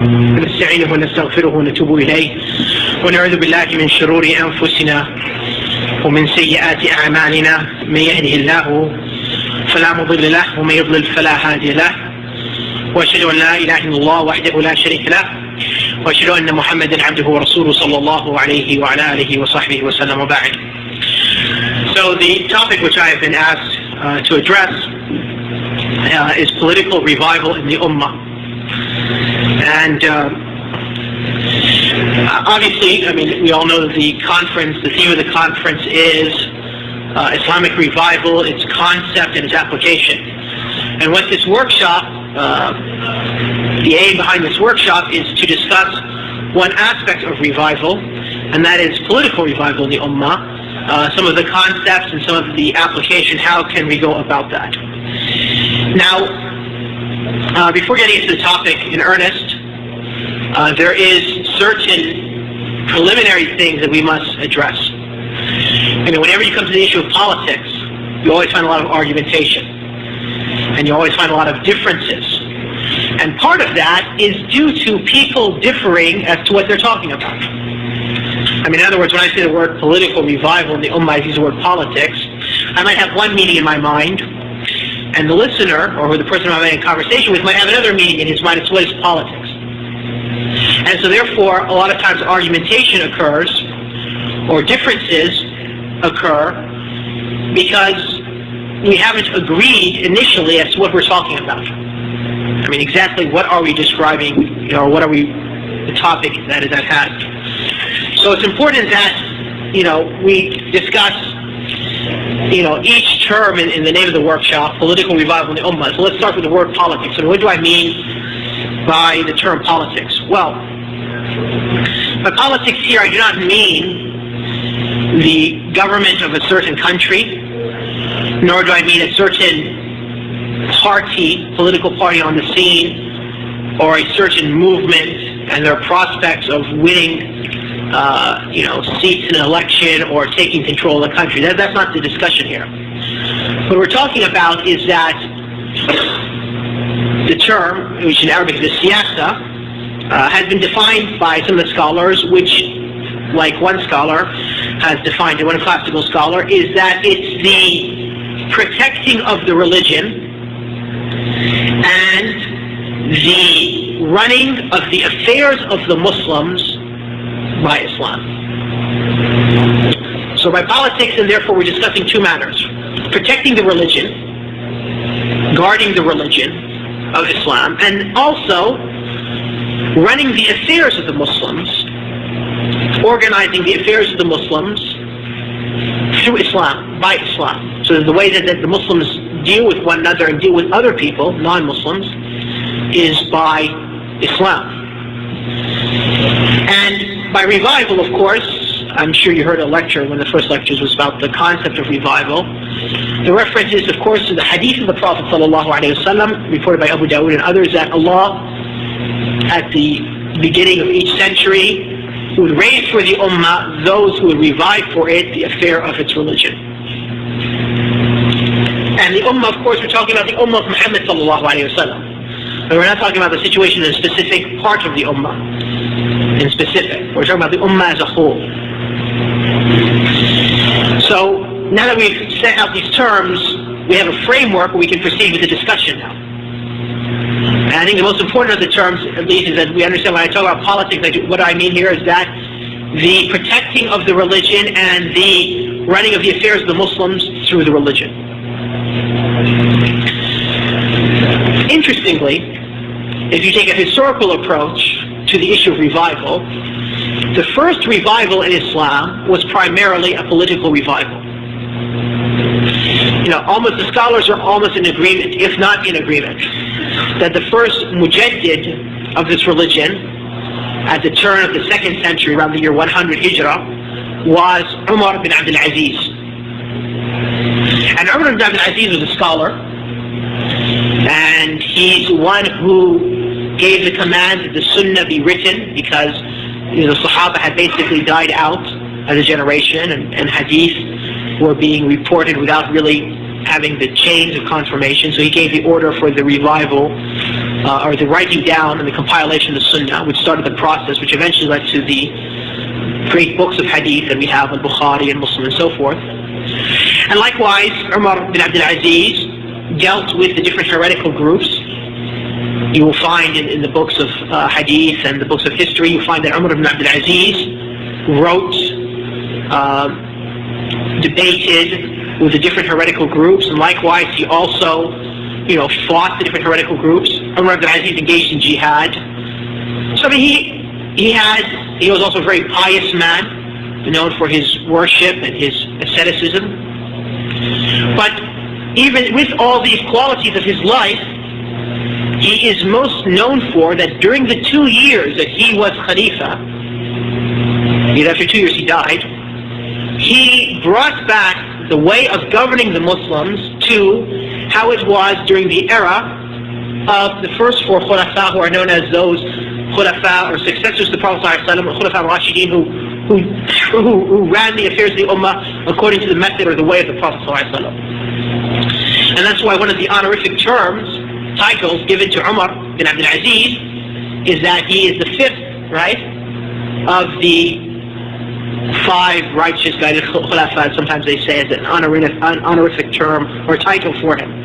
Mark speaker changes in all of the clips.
Speaker 1: ونستعينه ونستغفره ونتوب إليه ونعوذ بالله من شرور أنفسنا ومن سيئات أعمالنا. من يهده الله فلا مضل له ومن يضلل فلا هادي له، وأشهد أن لا إله إلا الله وحده لا شريك له، وأشهد أن محمدا عبده ورسوله صلى الله عليه وعلى آله وصحبه وسلم وبعد. So the topic which I have been asked to address is political revival in the Ummah. And obviously, we all know that the theme of the conference is Islamic revival, its concept and its application. And what this workshop, the aim behind this workshop is to discuss one aspect of revival, and that is political revival in the Ummah. Some of the concepts and some of the application, how can we go about that? Now, before getting into the topic in earnest, there is certain preliminary things that we must address. Whenever you come to the issue of politics, you always find a lot of argumentation, and you always find a lot of differences. And part of that is due to people differing as to what they're talking about. In other words, when I say the word political revival in the Ummah, I use the word politics, I might have one meaning in my mind, and the listener, or the person I'm having a conversation with, might have another meaning in his mind as to what is politics. And so therefore, a lot of times argumentation occurs, or differences occur, because we haven't agreed initially as to what we're talking about. Exactly what are we describing, or what are the topic that is at hand. So it's important that, we discuss, each term in the name of the workshop, political revival in the Ummah. So let's start with the word politics. And what do I mean by the term politics? Well, by politics here, I do not mean the government of a certain country, nor do I mean a certain political party on the scene, or a certain movement and their prospects of winning seats in an election or taking control of the country. That's not the discussion here. What we're talking about is that the term, which in Arabic is siyasa, has been defined by some of the scholars, which, like one scholar has defined it, one classical scholar, is that it's the protecting of the religion and the running of the affairs of the Muslims by Islam. So by politics, and therefore we're discussing two matters: protecting the religion, guarding the religion of Islam, and also running the affairs of the Muslims, organizing the affairs of the Muslims through Islam, by Islam. So the way that the Muslims deal with one another and deal with other people, non-Muslims, is by Islam. And by revival, of course, I'm sure you heard a lecture, one of the first lectures was about the concept of revival. The reference is, of course, to the hadith of the Prophet ﷺ, reported by Abu Dawud and others, that Allah, at the beginning of each century, would raise for the Ummah those who would revive for it the affair of its religion. And the Ummah, of course, we're talking about the Ummah of Muhammad ﷺ. But we're not talking about the situation in a specific part of the Ummah, in specific. We're talking about the Ummah as a whole. So, now that we've set out these terms, we have a framework where we can proceed with the discussion now. And I think the most important of the terms, at least, is that we understand when I talk about politics, what I mean here is that the protecting of the religion and the running of the affairs of the Muslims through the religion. Interestingly, if you take a historical approach to the issue of revival, the first revival in Islam was primarily a political revival. The scholars are almost in agreement, if not in agreement, that the first mujaddid of this religion at the turn of the 2nd century, around the year 100 Hijrah, was Umar bin Abdul Aziz. And Umar bin Abdul Aziz was a scholar, and he's one who gave the command that the Sunnah be written, because the Sahaba had basically died out as a generation, and Hadith were being reported without really having the chains of confirmation. So he gave the order for the revival or the writing down and the compilation of the Sunnah, which started the process, which eventually led to the great books of hadith that we have in Bukhari and Muslim and so forth. And likewise, Umar bin Abdul Aziz dealt with the different heretical groups. You will find in the books of hadith and the books of history, you find that Umar bin Abdul Aziz wrote, debated with the different heretical groups, and likewise he also, fought the different heretical groups. Umar bin Abdul Aziz engaged in jihad. So I mean, he was also a very pious man, known for his worship and his asceticism. But even with all these qualities of his life, he is most known for that during the 2 years that he was Khalifa, because after 2 years he died, he brought back the way of governing the Muslims to how it was during the era of the first 4 Khulafa, who are known as those Khulafa or successors to the Prophet ﷺ, or Khulafa al-Rashidin, who ran the affairs of the Ummah according to the method or the way of the Prophet ﷺ. And that's why one of the honorific titles given to Umar bin Abdul Aziz is that he is the 5th, right, of the 5 righteous guided Khulafa. Sometimes they say it's an honorific term or title for him.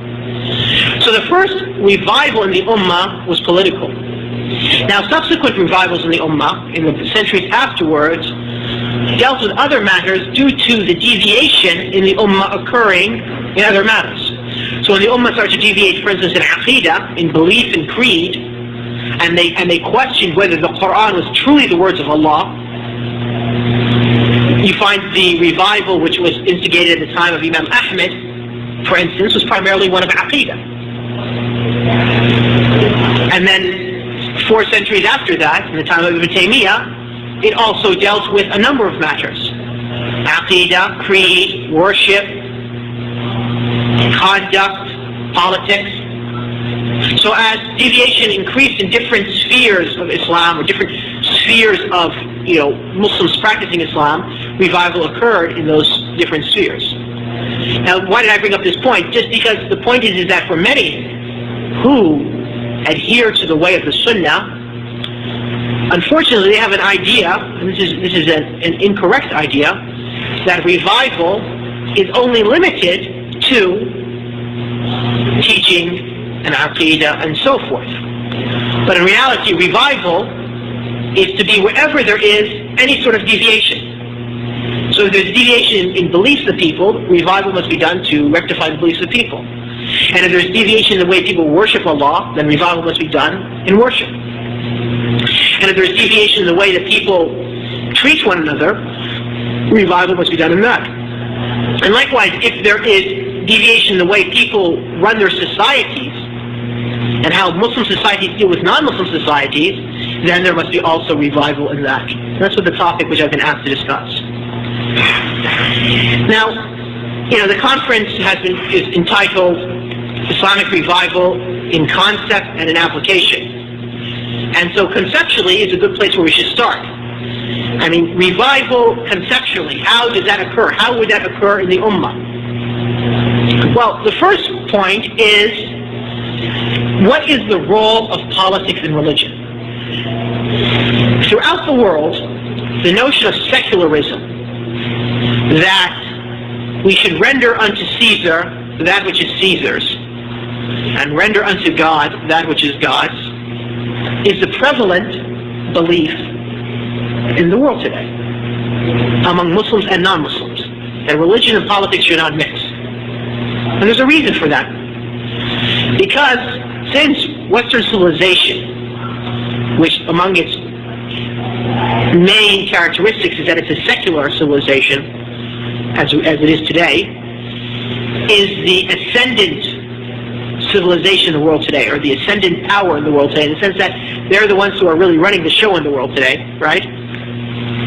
Speaker 1: So the first revival in the Ummah was political. Now subsequent revivals in the Ummah, in the centuries afterwards, dealt with other matters due to the deviation in the Ummah occurring in other matters. So when the Ummah started to deviate, for instance, in Aqidah, in belief and creed, and they questioned whether the Quran was truly the words of Allah, you find the revival which was instigated at the time of Imam Ahmed, for instance, was primarily one of Aqidah. And then 4 centuries after that, in the time of Ibn Taymiyyah, it also dealt with a number of matters. Aqidah, creed, worship, conduct, politics. So as deviation increased in different spheres of Islam, or different spheres of Muslims practicing Islam, revival occurred in those different spheres. Now, why did I bring up this point? Just because the point is that for many who adhere to the way of the Sunnah, unfortunately they have an idea, and this is an incorrect idea, that revival is only limited to teaching and Aqidah and so forth. But in reality, revival is to be wherever there is any sort of deviation. So if there's deviation in beliefs of people, revival must be done to rectify the beliefs of people. And if there's deviation in the way people worship Allah, then revival must be done in worship. And if there's deviation in the way that people treat one another, revival must be done in that. And likewise, if there is deviation in the way people run their societies, and how Muslim societies deal with non-Muslim societies, then there must be also revival in that. And that's what the topic which I've been asked to discuss. Now, the conference is entitled Islamic Revival in Concept and in Application. And so conceptually is a good place where we should start. I mean, revival conceptually, how does that occur? How would that occur in the Ummah? Well, the first point is, what is the role of politics in religion? Throughout the world, the notion of secularism, that we should render unto Caesar that which is Caesar's, and render unto God that which is God's, is the prevalent belief in the world today, among Muslims and non-Muslims, that religion and politics should not mix. And there's a reason for that. Because since Western civilization, which among its main characteristics is that it's a secular civilization, as it is today, is the ascendant civilization in the world today, or the ascendant power in the world today, in the sense that they're the ones who are really running the show in the world today, right?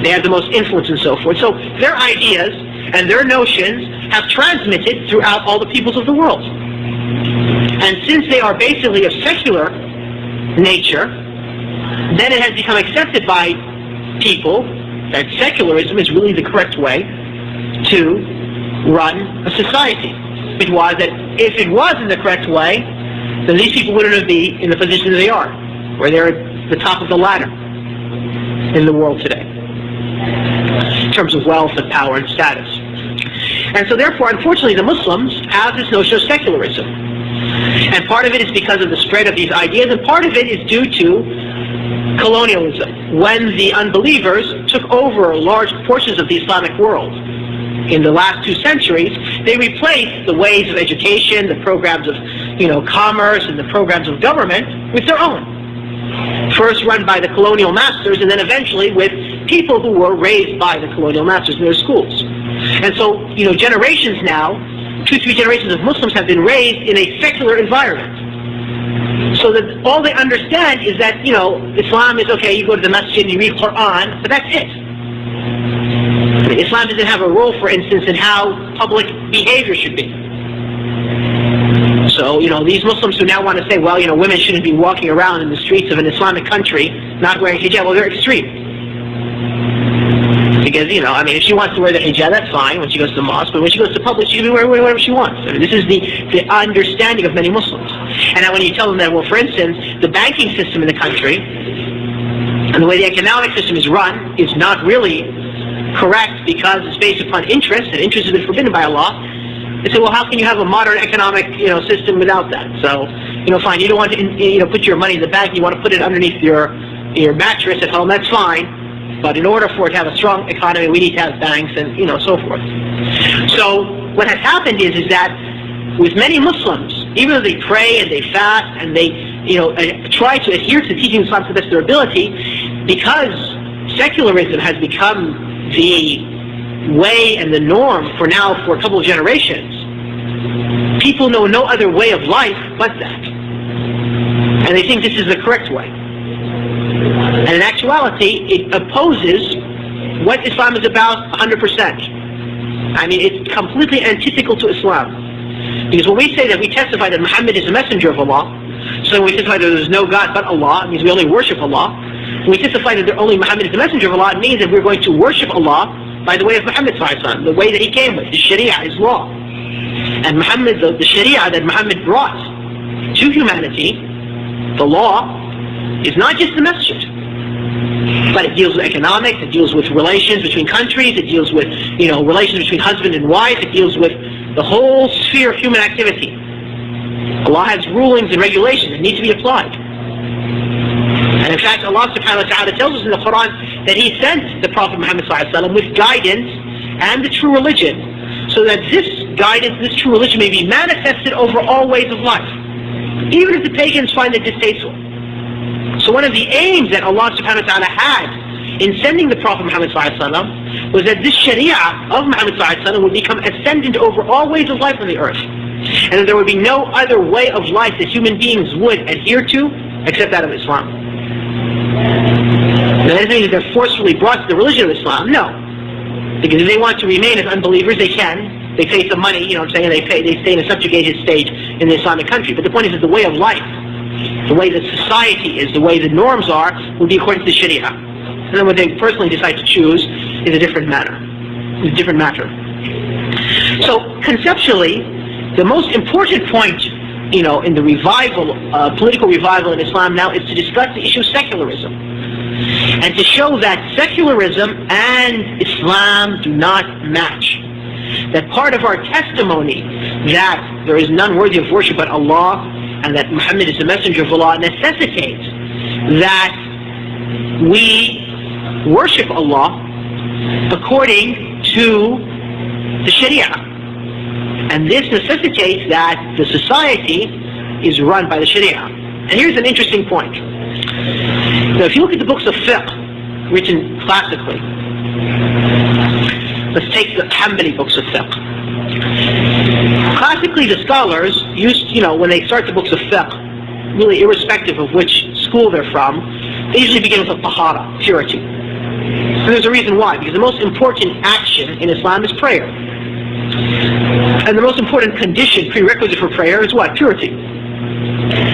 Speaker 1: They have the most influence and so forth. So their ideas and their notions have transmitted throughout all the peoples of the world. And since they are basically of secular nature, then it has become accepted by people that secularism is really the correct way to run a society. If it wasn't the correct way, then these people wouldn't be in the position that they are, where they're at the top of the ladder in the world today, in terms of wealth and power and status. And so therefore, unfortunately, the Muslims have this notion of secularism. And part of it is because of the spread of these ideas, and part of it is due to colonialism. When the unbelievers took over large portions of the Islamic world in the last 2 centuries, they replaced the ways of education, the programs of commerce, and the programs of government with their own. First run by the colonial masters, and then eventually with people who were raised by the colonial masters in their schools. And so, generations now, 2-3 generations of Muslims have been raised in a secular environment. So that all they understand is that, Islam is okay, you go to the masjid and you read Quran, but that's it. Islam doesn't have a role, for instance, in how public behavior should be. So, these Muslims who now want to say, well, women shouldn't be walking around in the streets of an Islamic country not wearing hijab, well, they're extreme. Because, if she wants to wear the hijab, that's fine when she goes to the mosque, but when she goes to public, she can be wearing whatever she wants. This is the understanding of many Muslims. And now when you tell them that, well, for instance, the banking system in the country, and the way the economic system is run, is not really correct because it's based upon interest, and interest has been forbidden by Allah. They say, well, how can you have a modern economic, system without that? So, fine, you don't want to, put your money in the bank, you want to put it underneath your mattress at home, that's fine. But in order for it to have a strong economy, we need to have banks and, so forth. So what has happened is that with many Muslims, even though they pray and they fast and they, try to adhere to the teaching of Islam to the best of their ability, because secularism has become the way and the norm for a couple of generations, people know no other way of life but that. And they think this is the correct way. And in actuality, it opposes what Islam is about 100%. I mean, it's completely antithetical to Islam. Because when we say that we testify that Muhammad is a messenger of Allah, so when we testify that there is no God but Allah, it means we only worship Allah. When we testify that only Muhammad is the messenger of Allah, it means that we're going to worship Allah by the way of Muhammad ﷺ, the way that he came with, his Sharia, his law. And Muhammad, the Sharia that Muhammad brought to humanity, the law, is not just the message, but it deals with economics, it deals with relations between countries, it deals with, relations between husband and wife, it deals with the whole sphere of human activity. Allah has rulings and regulations that need to be applied. And in fact, Allah subhanahu wa ta'ala tells us in the Quran that He sent the Prophet Muhammad ﷺ with guidance and the true religion, so that this guidance, this true religion may be manifested over all ways of life, even if the pagans find it distasteful. So one of the aims that Allah subhanahu wa ta'ala had in sending the Prophet Muhammad ﷺ was that this Sharia of Muhammad ﷺ would become ascendant over all ways of life on the earth. And that there would be no other way of life that human beings would adhere to except that of Islam. Now, that doesn't mean that they're forcefully brought to the religion of Islam, no. Because if they want to remain as unbelievers, they can. They pay some money, they stay in a subjugated state in the Islamic country. But the point is that the way of life, the way that society is, the way the norms are, will be according to the Sharia. And then what they personally decide to choose is a different matter. So conceptually, the most important point, in the revival, political revival in Islam now, is to discuss the issue of secularism. And to show that secularism and Islam do not match. That part of our testimony that there is none worthy of worship but Allah, and that Muhammad is the messenger of Allah, necessitates that we worship Allah according to the Sharia. And this necessitates that the society is run by the Sharia. And here's an interesting point. Now, if you look at the books of fiqh written classically, let's take the Hanbali books of fiqh. Classically, the scholars used, when they start the books of fiqh, really irrespective of which school they're from, they usually begin with a tahara, purity. And there's a reason why, because the most important action in Islam is prayer. And the most important condition, prerequisite for prayer is what? Purity.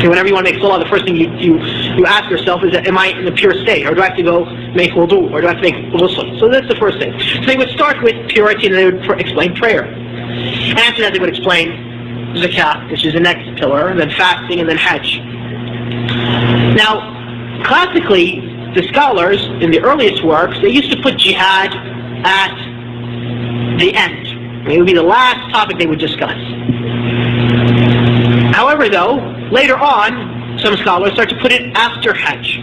Speaker 1: So whenever you want to make salah, the first thing you ask yourself is, am I in a pure state? Or do I have to go make wudu? Or do I have to make ghusl? So that's the first thing. So they would start with purity and they would explain prayer. And after that they would explain zakat, which is the next pillar, and then fasting, and then hajj. Now, classically, the scholars in the earliest works, they used to put jihad at the end. It would be the last topic they would discuss. However, though, later on, some scholars start to put it after hajj.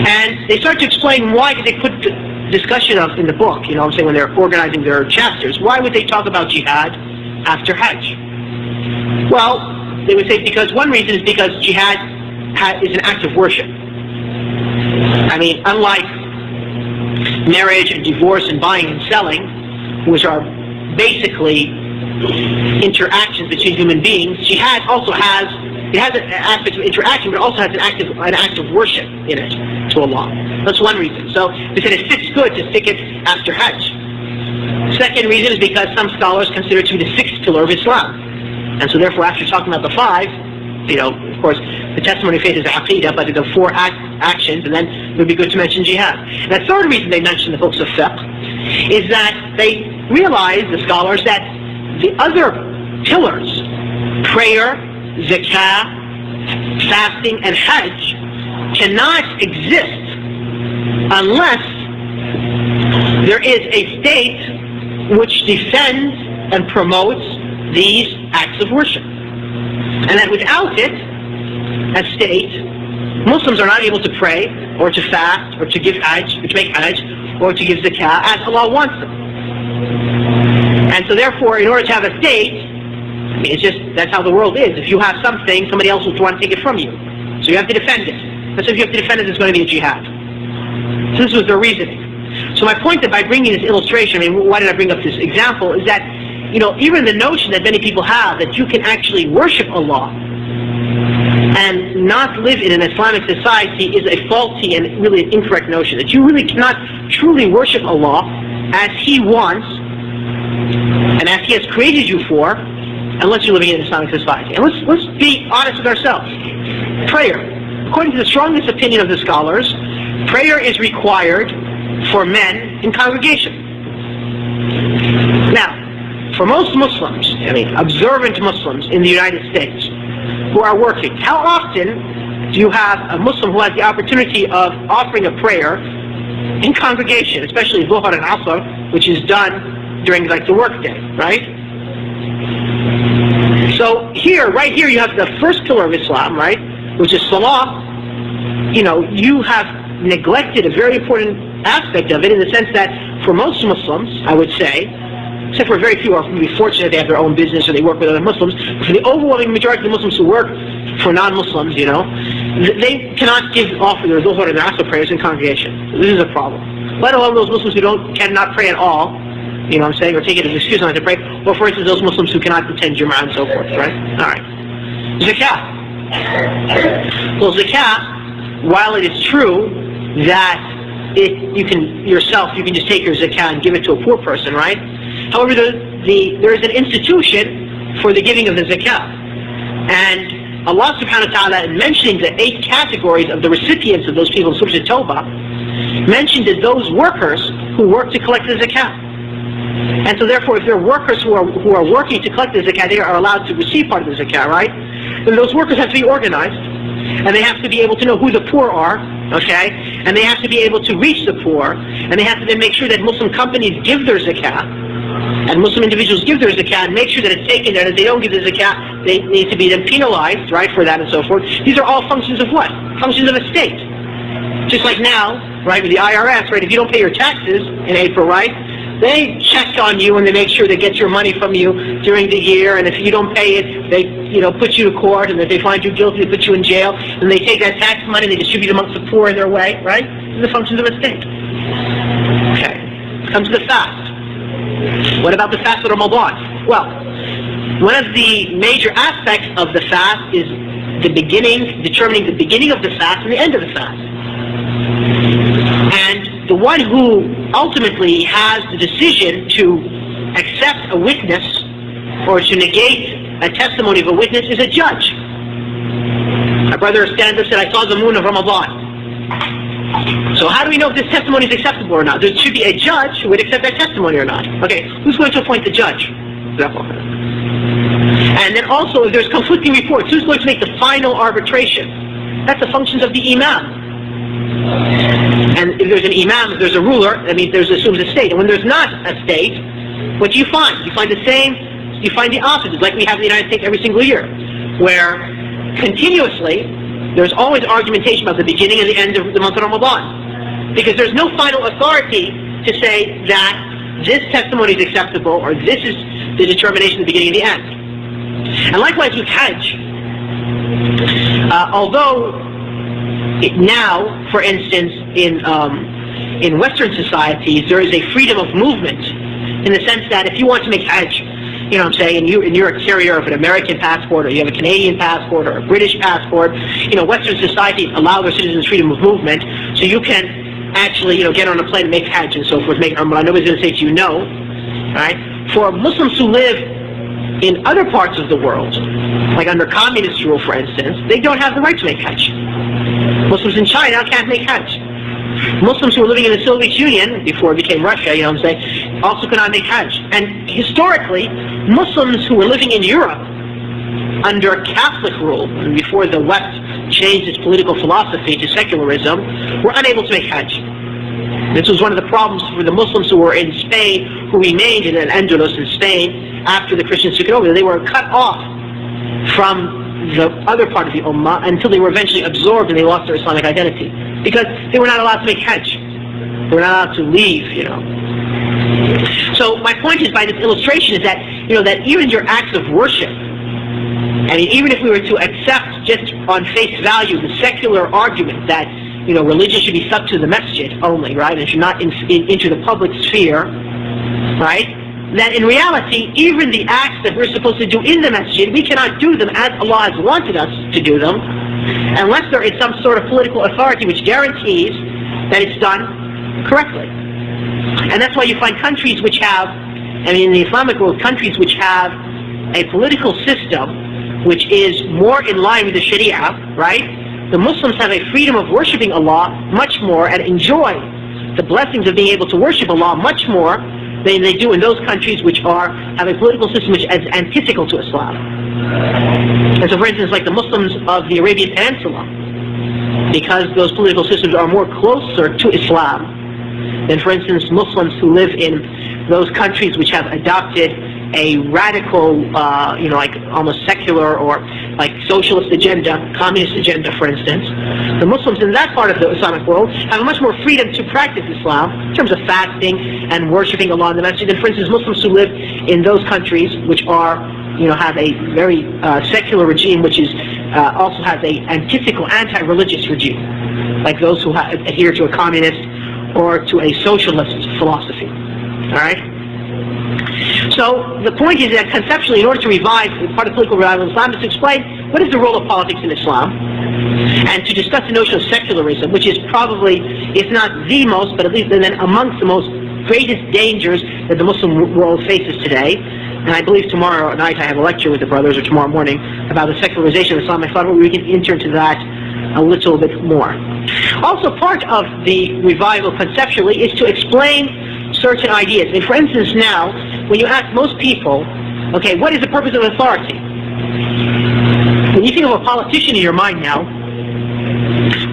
Speaker 1: And they start to explain why did they put the discussion of in the book, you know what I'm saying, when they're organizing their chapters. Why would they talk about jihad after hajj? Well, they would say because one reason is because jihad is an act of worship. I mean, unlike marriage and divorce and buying and selling, which are basically interactions between human beings, jihad also has an aspect of interaction, but it also has an act of worship in it to Allah. That's one reason. So they said it fits good to stick it after hajj. Second reason is because some scholars consider it to be the sixth pillar of Islam. And so therefore, after talking about the five, you know, of course, the testimony of faith is a aqidah, but the four actions, and then it would be good to mention jihad. And the third reason they mention the books of fiqh is that they realize, the scholars, that the other pillars, prayer, zakah, fasting, and hajj, cannot exist unless there is a state which defends and promotes these acts of worship. And that without it, a state, Muslims are not able to pray, or to fast, or to give hajj, or to make hajj, or to give zakah as Allah wants them. And so therefore, in order to have a state, I mean, it's just, that's how the world is. If you have something, somebody else will want to take it from you. So you have to defend it. And so if you have to defend it, it's going to be a jihad. So this was their reasoning. So my point that by bringing this illustration, I mean, why did I bring up this example, is that, you know, even the notion that many people have that you can actually worship Allah and not live in an Islamic society is a faulty and really an incorrect notion. That you really cannot truly worship Allah as He wants and as He has created you for, unless you're living in an Islamic society. And let's be honest with ourselves. Prayer. According to the strongest opinion of the scholars, prayer is required for men in congregation. Now, for most Muslims, I mean observant Muslims in the United States who are working, how often do you have a Muslim who has the opportunity of offering a prayer in congregation, especially Dhuhr and Asr, which is done during like the work day, right? So here, right here, you have the first pillar of Islam, right, which is Salah. You know, you have neglected a very important aspect of it in the sense that for most Muslims, I would say, except for very few who are maybe fortunate they have their own business or they work with other Muslims, for the overwhelming majority of the Muslims who work for non-Muslims, you know, they cannot offer their Dhuhr and their Asr prayers in congregation. This is a problem. Let alone those Muslims who cannot pray at all, you know what I'm saying, or take it as an excuse not to pray, or for instance those Muslims who cannot attend Jum'ah and so forth, right? Alright. Zakah. Well, zakah, while it is true that you can just take your zakah and give it to a poor person, right? However, there is an institution for the giving of the zakah. And Allah subhanahu wa ta'ala, in mentioning the 8 categories of the recipients of those people in Surah At-Tawbah, mentioned that those workers who work to collect the zakah. And so therefore, if there are workers who are working to collect the zakah, they are allowed to receive part of the zakah, right? Then those workers have to be organized, and they have to be able to know who the poor are, okay? And they have to be able to reach the poor, and they have to then make sure that Muslim companies give their zakah, and Muslim individuals give their zakah and make sure that it's taken there, and if they don't give the zakah, they need to be then penalized, right, for that and so forth. These are all functions of what? Functions of a state. Just like now, right, with the IRS, right, if you don't pay your taxes in April, right, they check on you and they make sure they get your money from you during the year, and if you don't pay it, they, you know, put you to court, and if they find you guilty, they put you in jail, and they take that tax money and they distribute it amongst the poor in their way, right? These are the functions of a state. Okay. Comes to the fast. What about the fast of Ramadan? Well, one of the major aspects of the fast is determining the beginning of the fast and the end of the fast. And the one who ultimately has the decision to accept a witness or to negate a testimony of a witness is a judge. Our brother stands up and said, I saw the moon of Ramadan. So how do we know if this testimony is acceptable or not? There should be a judge who would accept that testimony or not. Okay, who's going to appoint the judge? And then also, if there's conflicting reports, who's going to make the final arbitration? That's the functions of the imam. And if there's an imam, if there's a ruler, that means there's assumed a state. And when there's not a state, what do you find? You find the same, you find the opposite, like we have in the United States every single year, where continuously there's always argumentation about the beginning and the end of the month of Ramadan. Because there's no final authority to say that this testimony is acceptable or this is the determination of the beginning and the end. And likewise with Hajj, although now, for instance, in Western societies, there is a freedom of movement in the sense that if you want to make Hajj, you know what I'm saying, and you're a carrier of an American passport, or you have a Canadian passport, or a British passport, you know, Western societies allow their citizens freedom of movement, so you can actually, you know, get on a plane and make Hajj and so forth, make Umrah. Nobody's going to say to you no, right? For Muslims who live in other parts of the world, like under communist rule, for instance, they don't have the right to make Hajj. Muslims in China can't make Hajj. Muslims who were living in the Soviet Union, before it became Russia, you know what I'm saying, also could not make Hajj. And historically, Muslims who were living in Europe under Catholic rule, and before the West changed its political philosophy to secularism, were unable to make Hajj. This was one of the problems for the Muslims who were in Spain, who remained in Al-Andalus in Spain after the Christians took it over. They were cut off from the other part of the Ummah until they were eventually absorbed and they lost their Islamic identity. Because they were not allowed to make Hajj. They were not allowed to leave, you know. So my point is, by this illustration, is that, you know, that even your acts of worship, I mean, even if we were to accept just on face value the secular argument that, you know, religion should be stuck to the masjid only, right, and should not into the public sphere, right, that in reality, even the acts that we're supposed to do in the masjid, we cannot do them as Allah has wanted us to do them, unless there is some sort of political authority which guarantees that it's done correctly. And that's why you find countries which have, I mean, in the Islamic world, countries which have a political system which is more in line with the Sharia, right? The Muslims have a freedom of worshipping Allah much more and enjoy the blessings of being able to worship Allah much more than they do in those countries which have a political system which is antithetical to Islam. And so, for instance, like the Muslims of the Arabian Peninsula, because those political systems are more closer to Islam than, for instance, Muslims who live in those countries which have adopted a radical, you know, like almost secular or like socialist agenda, communist agenda, for instance. The Muslims in that part of the Islamic world have much more freedom to practice Islam in terms of fasting and worshipping Allah in the masjid than, for instance, Muslims who live in those countries which are, you know, have a very secular regime which is also has a antithetical, anti-religious regime, like those who adhere to a communist or to a socialist philosophy. All right? So the point is that conceptually, in order to revive part of political revival in Islam, is to explain what is the role of politics in Islam, and to discuss the notion of secularism, which is probably, if not the most, but at least then amongst the most greatest dangers that the Muslim world faces today. And I believe tomorrow night I have a lecture with the brothers, or tomorrow morning, about the secularization of Islam. I thought we can enter into that a little bit more. Also, part of the revival conceptually is to explain certain ideas. I mean, for instance, now, when you ask most people, okay, what is the purpose of authority? When you think of a politician in your mind now,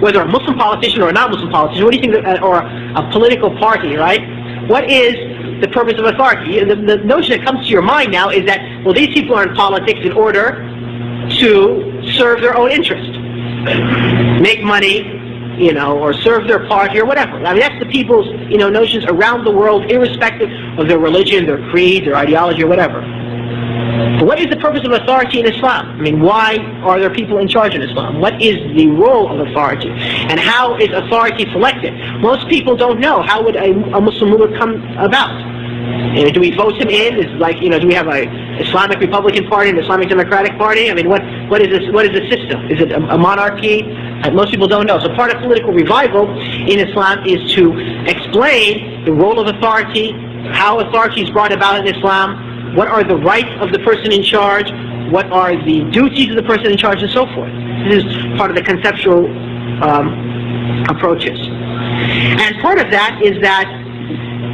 Speaker 1: whether a Muslim politician or a non-Muslim politician, what do you think, or a political party, right? What is the purpose of authority? The notion that comes to your mind now is that, well, these people are in politics in order to serve their own interest, make money, you know, or serve their party or whatever. I mean, that's the people's, you know, notions around the world, irrespective of their religion, their creed, their ideology, or whatever. But what is the purpose of authority in Islam? I mean, why are there people in charge in Islam? What is the role of authority? And how is authority selected? Most people don't know. How would a Muslim ruler come about? Do we vote him in? Is like, you know, do we have a Islamic Republican Party and Islamic Democratic Party? I mean, what is this? What is the system? Is it a monarchy? Most people don't know. So part of political revival in Islam is to explain the role of authority, how authority is brought about in Islam, what are the rights of the person in charge, what are the duties of the person in charge, and so forth. This is part of the conceptual approaches. And part of that is that,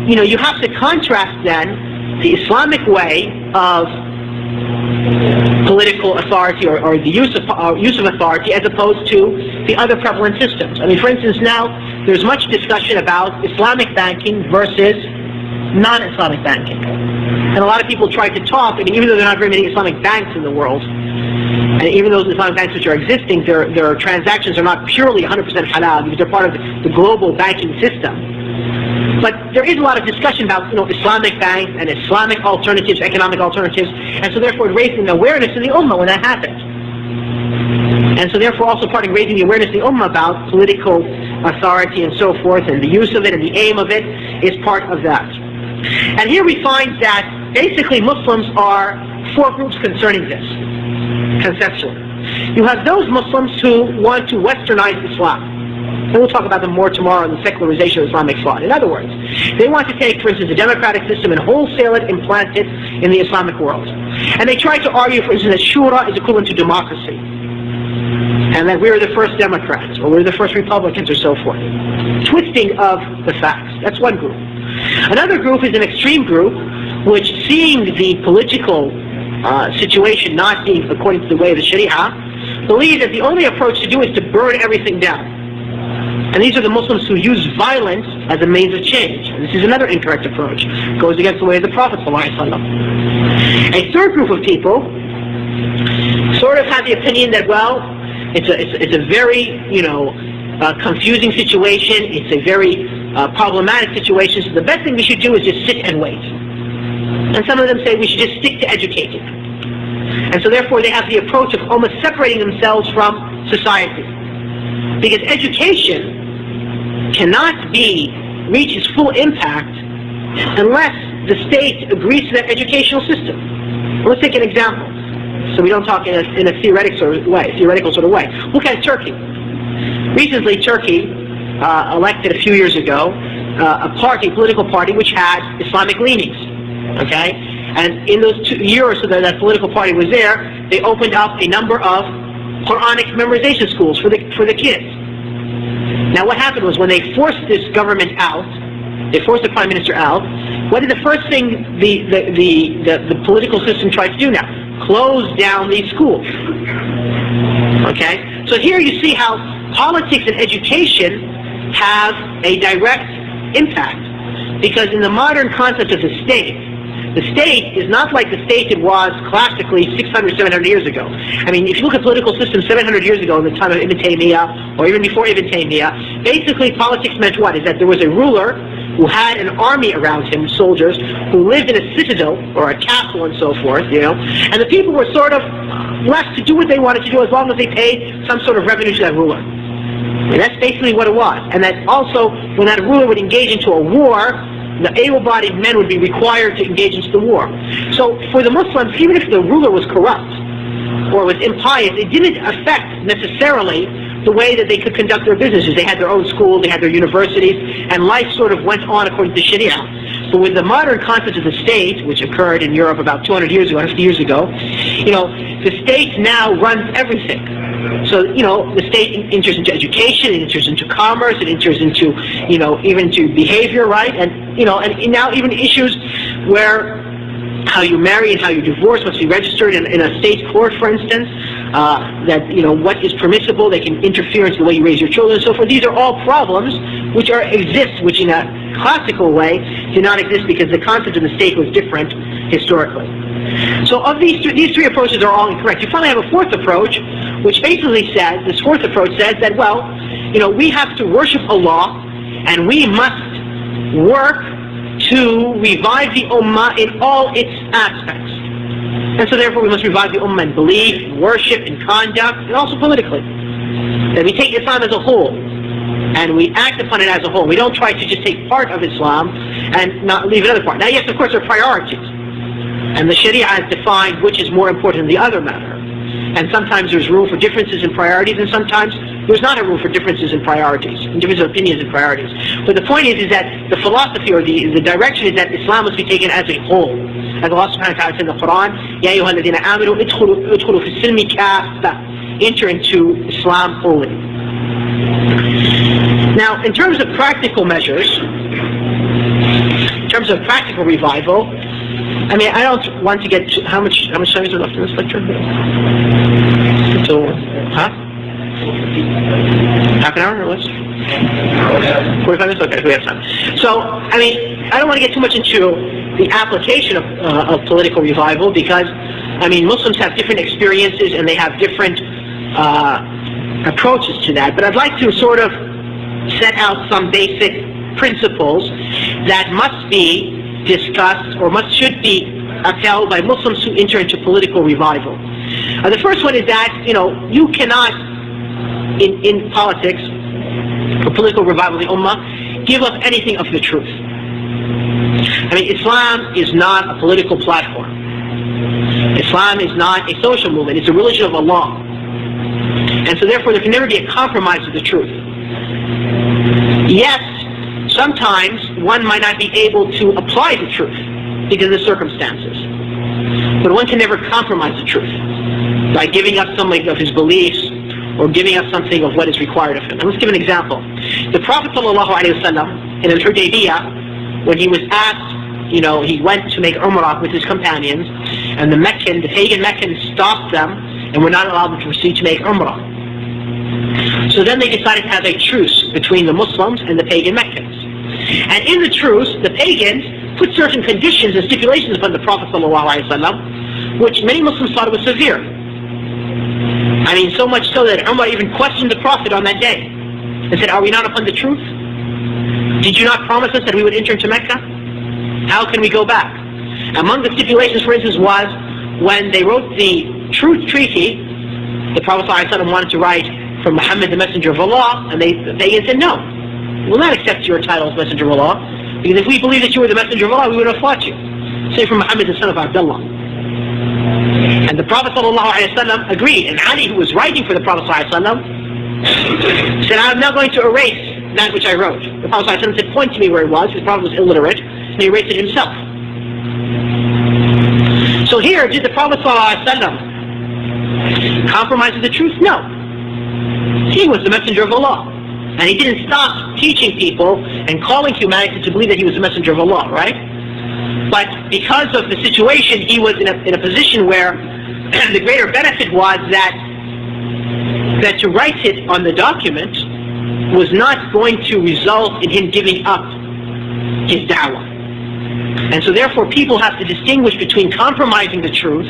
Speaker 1: you know, you have to contrast then the Islamic way of political authority or the use of authority as opposed to the other prevalent systems. I mean, for instance, now there's much discussion about Islamic banking versus non-Islamic banking. And a lot of people try to talk, I mean, even though there are not very many Islamic banks in the world, and even those Islamic banks which are existing, their transactions are not purely 100% halal because they're part of the global banking system. But there is a lot of discussion about, Islamic banks and Islamic alternatives, economic alternatives, and so therefore it raised an awareness in the Ummah when that happened. And so therefore also part of raising the awareness in the Ummah about political authority and so forth, and the use of it and the aim of it is part of that. And here we find that basically Muslims are four groups concerning this, conceptually. You have those Muslims who want to westernize Islam. And we'll talk about them more tomorrow in the secularization of Islamic thought. In other words, they want to take, for instance, a democratic system and wholesale it, implant it in the Islamic world. And they try to argue, for instance, that shura is equivalent to democracy. And that we're the first Democrats, or we're the first Republicans, or so forth. Twisting of the facts. That's one group. Another group is an extreme group, which, seeing the political situation not being according to the way of the Sharia, believe that the only approach to do is to burn everything down. And these are the Muslims who use violence as a means of change. And this is another incorrect approach. It goes against the way of the Prophet ﷺ. A third group of people sort of have the opinion that, well, it's a very, confusing situation. It's a very problematic situation. So the best thing we should do is just sit and wait. And some of them say we should just stick to educating. And so therefore they have the approach of almost separating themselves from society. Because education cannot reach its full impact unless the state agrees to that educational system. Let's take an example, so we don't talk in a theoretical sort of way. Look at Turkey. Recently, Turkey elected a few years ago a political party which had Islamic leanings. Okay, and in those 2 years or so that political party was there, they opened up a number of Quranic memorization schools for the kids. Now what happened was when they forced this government out, they forced the prime minister out, what is the first thing the political system tried to do now? Close down these schools. Okay? So here you see how politics and education have a direct impact. Because in the modern concept of the state is not like the state it was classically 600, 700 years ago. I mean, if you look at political systems 700 years ago in the time of Ibn Taymiyyah, or even before Ibn Taymiyyah, basically politics meant what? Is that there was a ruler who had an army around him, soldiers, who lived in a citadel, or a castle and so forth, and the people were sort of left to do what they wanted to do as long as they paid some sort of revenue to that ruler. And that's basically what it was. And that also, when that ruler would engage into a war, the able-bodied men would be required to engage into the war. So for the Muslims, even if the ruler was corrupt or was impious, it didn't affect necessarily the way that they could conduct their businesses. They had their own schools, they had their universities, and life sort of went on according to Sharia. But with the modern concept of the state, which occurred in Europe about 200 years ago, 150 years ago, the state now runs everything. So, the state enters into education, it enters into commerce, it enters into, even to behavior, right? And, and now even issues where how you marry and how you divorce must be registered in a state court, for instance, that, what is permissible, they can interfere into the way you raise your children and so forth. These are all problems which exist, which in a classical way did not exist because the concept of the state was different historically. So of these three approaches are all incorrect. You finally have a fourth approach, which basically says, this fourth approach says that, well, we have to worship Allah and we must work to revive the Ummah in all its aspects. And so therefore we must revive the Ummah in belief, in worship, in conduct, and also politically. That we take Islam as a whole, and we act upon it as a whole. We don't try to just take part of Islam and not leave another part. Now yes, of course, there are priorities. And the Sharia has defined which is more important than the other matter. And sometimes there's room for differences in priorities, and sometimes there's not a room for differences in priorities, and differences of opinions in priorities. But the point is that the philosophy or the direction is that Islam must be taken as a whole. As Allah subhanahu wa ta'ala says in the Quran, Ya ayyuha alladhina amanu idkhulu fi silmi kaffa, enter into Islam wholly. Now, in terms of practical measures, in terms of practical revival, I mean, I don't want to get how much time is there left in this lecture? So, half an hour or less? 45 minutes? Okay, we have time. So, I mean, I don't want to get too much into the application of political revival because, I mean, Muslims have different experiences and they have different approaches to that. But I'd like to sort of set out some basic principles that must be discussed or should be upheld by Muslims who enter into political revival. The first one is that, you cannot, in politics, for political revival of the Ummah, give up anything of the truth. I mean, Islam is not a political platform. Islam is not a social movement. It's a religion of Allah. And so therefore there can never be a compromise of the truth. Yes, sometimes one might not be able to apply the truth because of the circumstances. But one can never compromise the truth by giving up something of his beliefs or giving up something of what is required of him. And let's give an example. The Prophet ﷺ in Al-Hudaybiyah, when he was asked, he went to make Umrah with his companions, and the pagan Meccans stopped them and were not allowed them to proceed to make Umrah. So then they decided to have a truce between the Muslims and the pagan Meccans. And in the truce, the pagans put certain conditions and stipulations upon the Prophet ﷺ, which many Muslims thought was severe. I mean, so much so that Umar even questioned the Prophet on that day and said, "Are we not upon the truth? Did you not promise us that we would enter into Mecca? How can we go back?" Among the stipulations, for instance, was when they wrote the truth treaty, the Prophet ﷺ wanted to write from Muhammad, the Messenger of Allah, and the pagans said, "No, we'll not accept your title as Messenger of Allah, because if we believed that you were the Messenger of Allah, we would have fought you. Say from Muhammad, the son of Abdullah." And the Prophet ﷺ agreed, and Ali, who was writing for the Prophet ﷺ, said, "I'm not going to erase that which I wrote." The Prophet ﷺ said, "Point to me where it was." The Prophet was illiterate, and he erased it himself. So here, did the Prophet ﷺ compromise with the truth? No. He was the Messenger of Allah. And he didn't stop teaching people and calling humanity to believe that he was the Messenger of Allah, right? But because of the situation, he was in a position where the greater benefit was that to write it on the document was not going to result in him giving up his da'wah. And so therefore people have to distinguish between compromising the truth,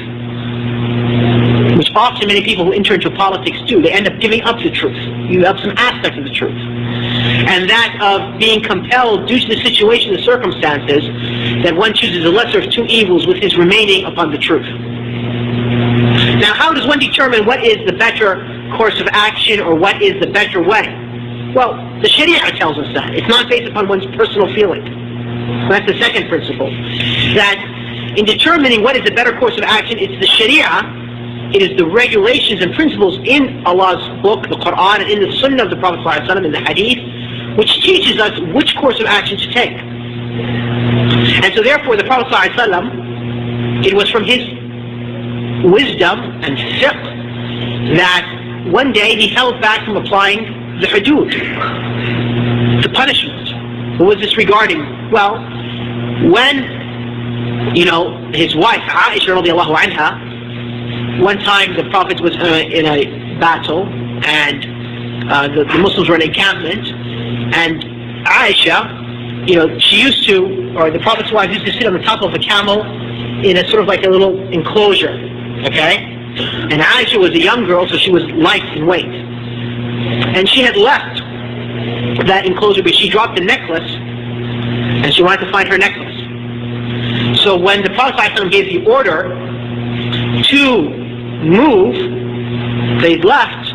Speaker 1: which often many people who enter into politics do. They end up giving up the truth. You have some aspect of the truth. And that of being compelled due to the situation, the circumstances, that one chooses the lesser of two evils with his remaining upon the truth. Now, how does one determine what is the better course of action or what is the better way? Well, the Sharia tells us that. It's not based upon one's personal feeling. That's the second principle. That in determining what is the better course of action, it's the Sharia, it is the regulations and principles in Allah's book, the Quran, and in the Sunnah of the Prophet ﷺ, in the Hadith, which teaches us which course of action to take. And so therefore the Prophet ﷺ, it was from his wisdom and fiqh that one day he held back from applying the hudud, the punishment. What was this regarding? Well, when, his wife, Aisha radiallahu anha, one time the Prophet was in a battle and the Muslims were in encampment, and Aisha, she used to, or the Prophet's wife used to sit on the top of a camel in a sort of like a little enclosure, okay? And Aisha was a young girl, so she was light in weight. And she had left that enclosure, but she dropped a necklace, and she wanted to find her necklace. So when the Prophet ﷺ gave the order to move, they left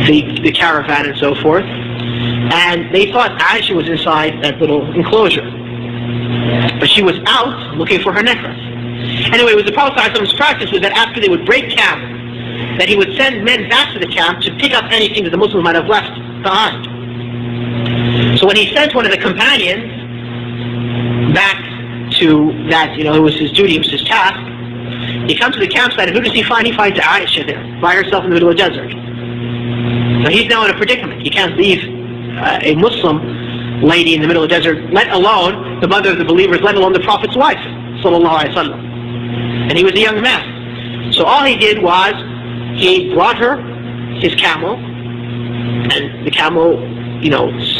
Speaker 1: the caravan and so forth, and they thought Aisha was inside that little enclosure. But she was out looking for her necklace. Anyway, it was the Prophet ﷺ's practice was that after they would break camp, that he would send men back to the camp to pick up anything that the Muslims might have left behind. So when he sent one of the companions back to that, it was his duty, it was his task, he comes to the campsite, and who does he find? He finds Aisha there, by herself in the middle of the desert. So he's now in a predicament. He can't leave a Muslim lady in the middle of the desert, let alone the mother of the believers, let alone the Prophet's wife, sallallahu alaihi wasallam. And he was a young man. So all he did was, he brought her his camel, and the camel,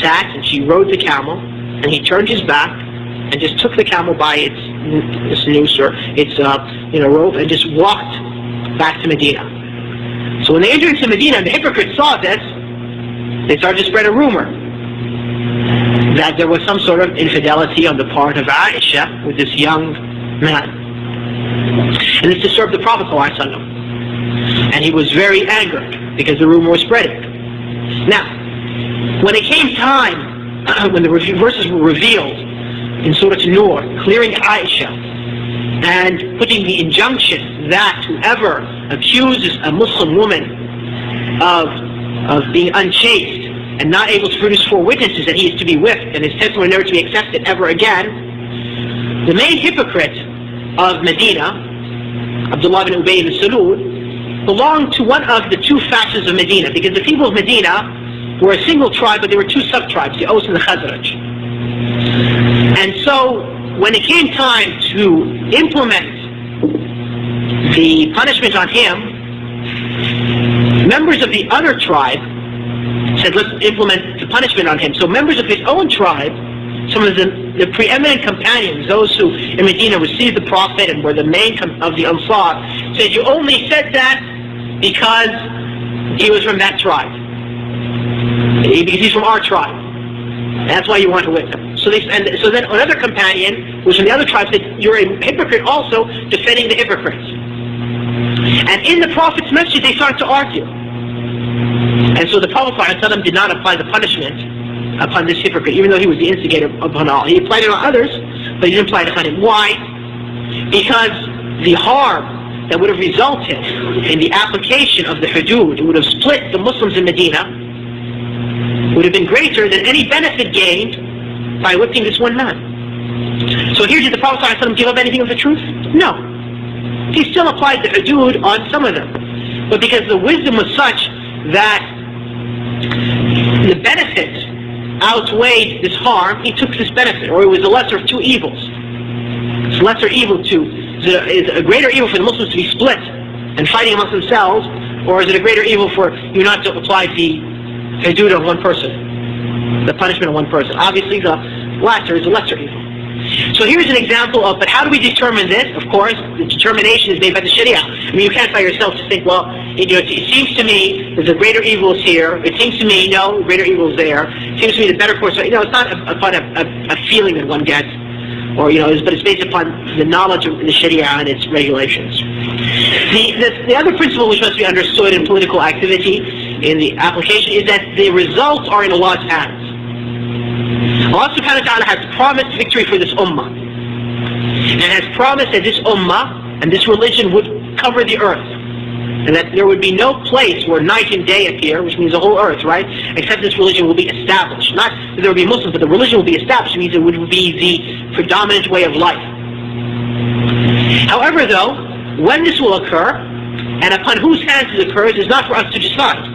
Speaker 1: sat, and she rode the camel, and he turned his back, and just took the camel by its noose, or its rope, and just walked back to Medina. So when they entered into Medina, and the hypocrites saw this, they started to spread a rumor that there was some sort of infidelity on the part of Aisha with this young man. And this disturbed the Prophet ﷺ. And he was very angered because the rumor was spreading. Now, when it came time, when the verses were revealed in Surah An-Nur, clearing Aisha and putting the injunction that whoever accuses a Muslim woman of being unchaste and not able to produce 4 witnesses, that he is to be whipped and his testimony never to be accepted ever again, the main hypocrite of Medina, Abdullah bin Ubay bin Salul, belonged to one of the 2 factions of Medina, because the people of Medina were a single tribe, but there were 2 sub-tribes, the Aus and the Khazraj. And so, when it came time to implement the punishment on him, members of the other tribe said, let's implement the punishment on him. So members of his own tribe, some of the preeminent companions, those who in Medina received the Prophet and were the main of the Ansar, said, you only said that because he was from that tribe. Because he's from our tribe. That's why you want to whip him. So then another companion, who was from the other tribe, said, you're a hypocrite also, defending the hypocrites. And in the Prophet's message, they started to argue. And so the Prophet ﷺ did not apply the punishment upon this hypocrite, even though he was the instigator upon all. He applied it on others, but he didn't apply it upon him. Why? Because the harm that would have resulted in the application of the hudud, it would have split the Muslims in Medina, would have been greater than any benefit gained by whipping this one man. So here, did the Prophet ﷺ give up anything of the truth? No. He still applied the hudud on some of them. But because the wisdom was such that the benefit outweighed this harm, he took this benefit, or it was the lesser of 2 evils. It's lesser evil is a greater evil for the Muslims to be split and fighting amongst themselves, or is it a greater evil for you not to apply the hudud on one person, the punishment on one person? Obviously the latter is a lesser evil. So here's an example of, but how do we determine this? Of course, the determination is made by the Sharia. I mean, you can't by yourself to think, well, it seems to me there's a greater evil is here. It seems to me, no, greater evil is there. It seems to me the better course. It's not upon a feeling that one gets, or but it's based upon the knowledge of the Sharia and its regulations. The other principle which must be understood in political activity in the application is that the results are in Allah's hands. Allah subhanahu wa ta'ala has promised victory for this ummah, and has promised that this ummah and this religion would cover the earth, and that there would be no place where night and day appear, which means the whole earth, right, except this religion will be established. Not that there will be Muslims, but the religion will be established. It means it would be the predominant way of life. However, though, when this will occur, and upon whose hands it occurs, is not for us to decide,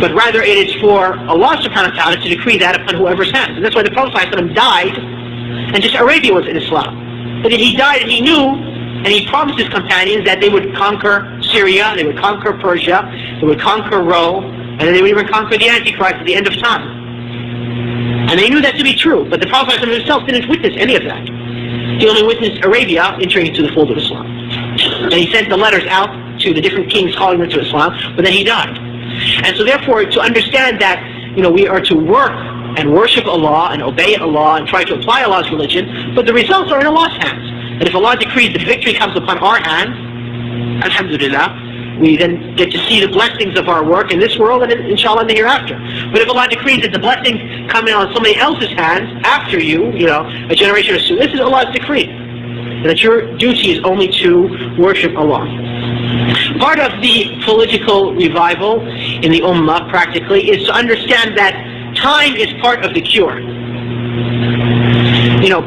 Speaker 1: but rather it is for Allah subhanahu wa ta'ala to decree that upon whoever's hands. And that's why the Prophet ﷺ died, and just Arabia was in Islam. But then he died, and he knew, and he promised his companions that they would conquer Syria, they would conquer Persia, they would conquer Rome, and then they would even conquer the Antichrist at the end of time. And they knew that to be true, but the Prophet ﷺ himself didn't witness any of that. He only witnessed Arabia entering into the fold of Islam. And he sent the letters out to the different kings calling them to Islam, but then he died. And so therefore, to understand that, we are to work and worship Allah and obey Allah and try to apply Allah's religion, but the results are in Allah's hands. And if Allah decrees that victory comes upon our hands, alhamdulillah, we then get to see the blessings of our work in this world and inshallah in the hereafter. But if Allah decrees that the blessings come in on somebody else's hands after you, a generation or so, this is Allah's decree. And that your duty is only to worship Allah. Part of the political revival in the Ummah, practically, is to understand that time is part of the cure.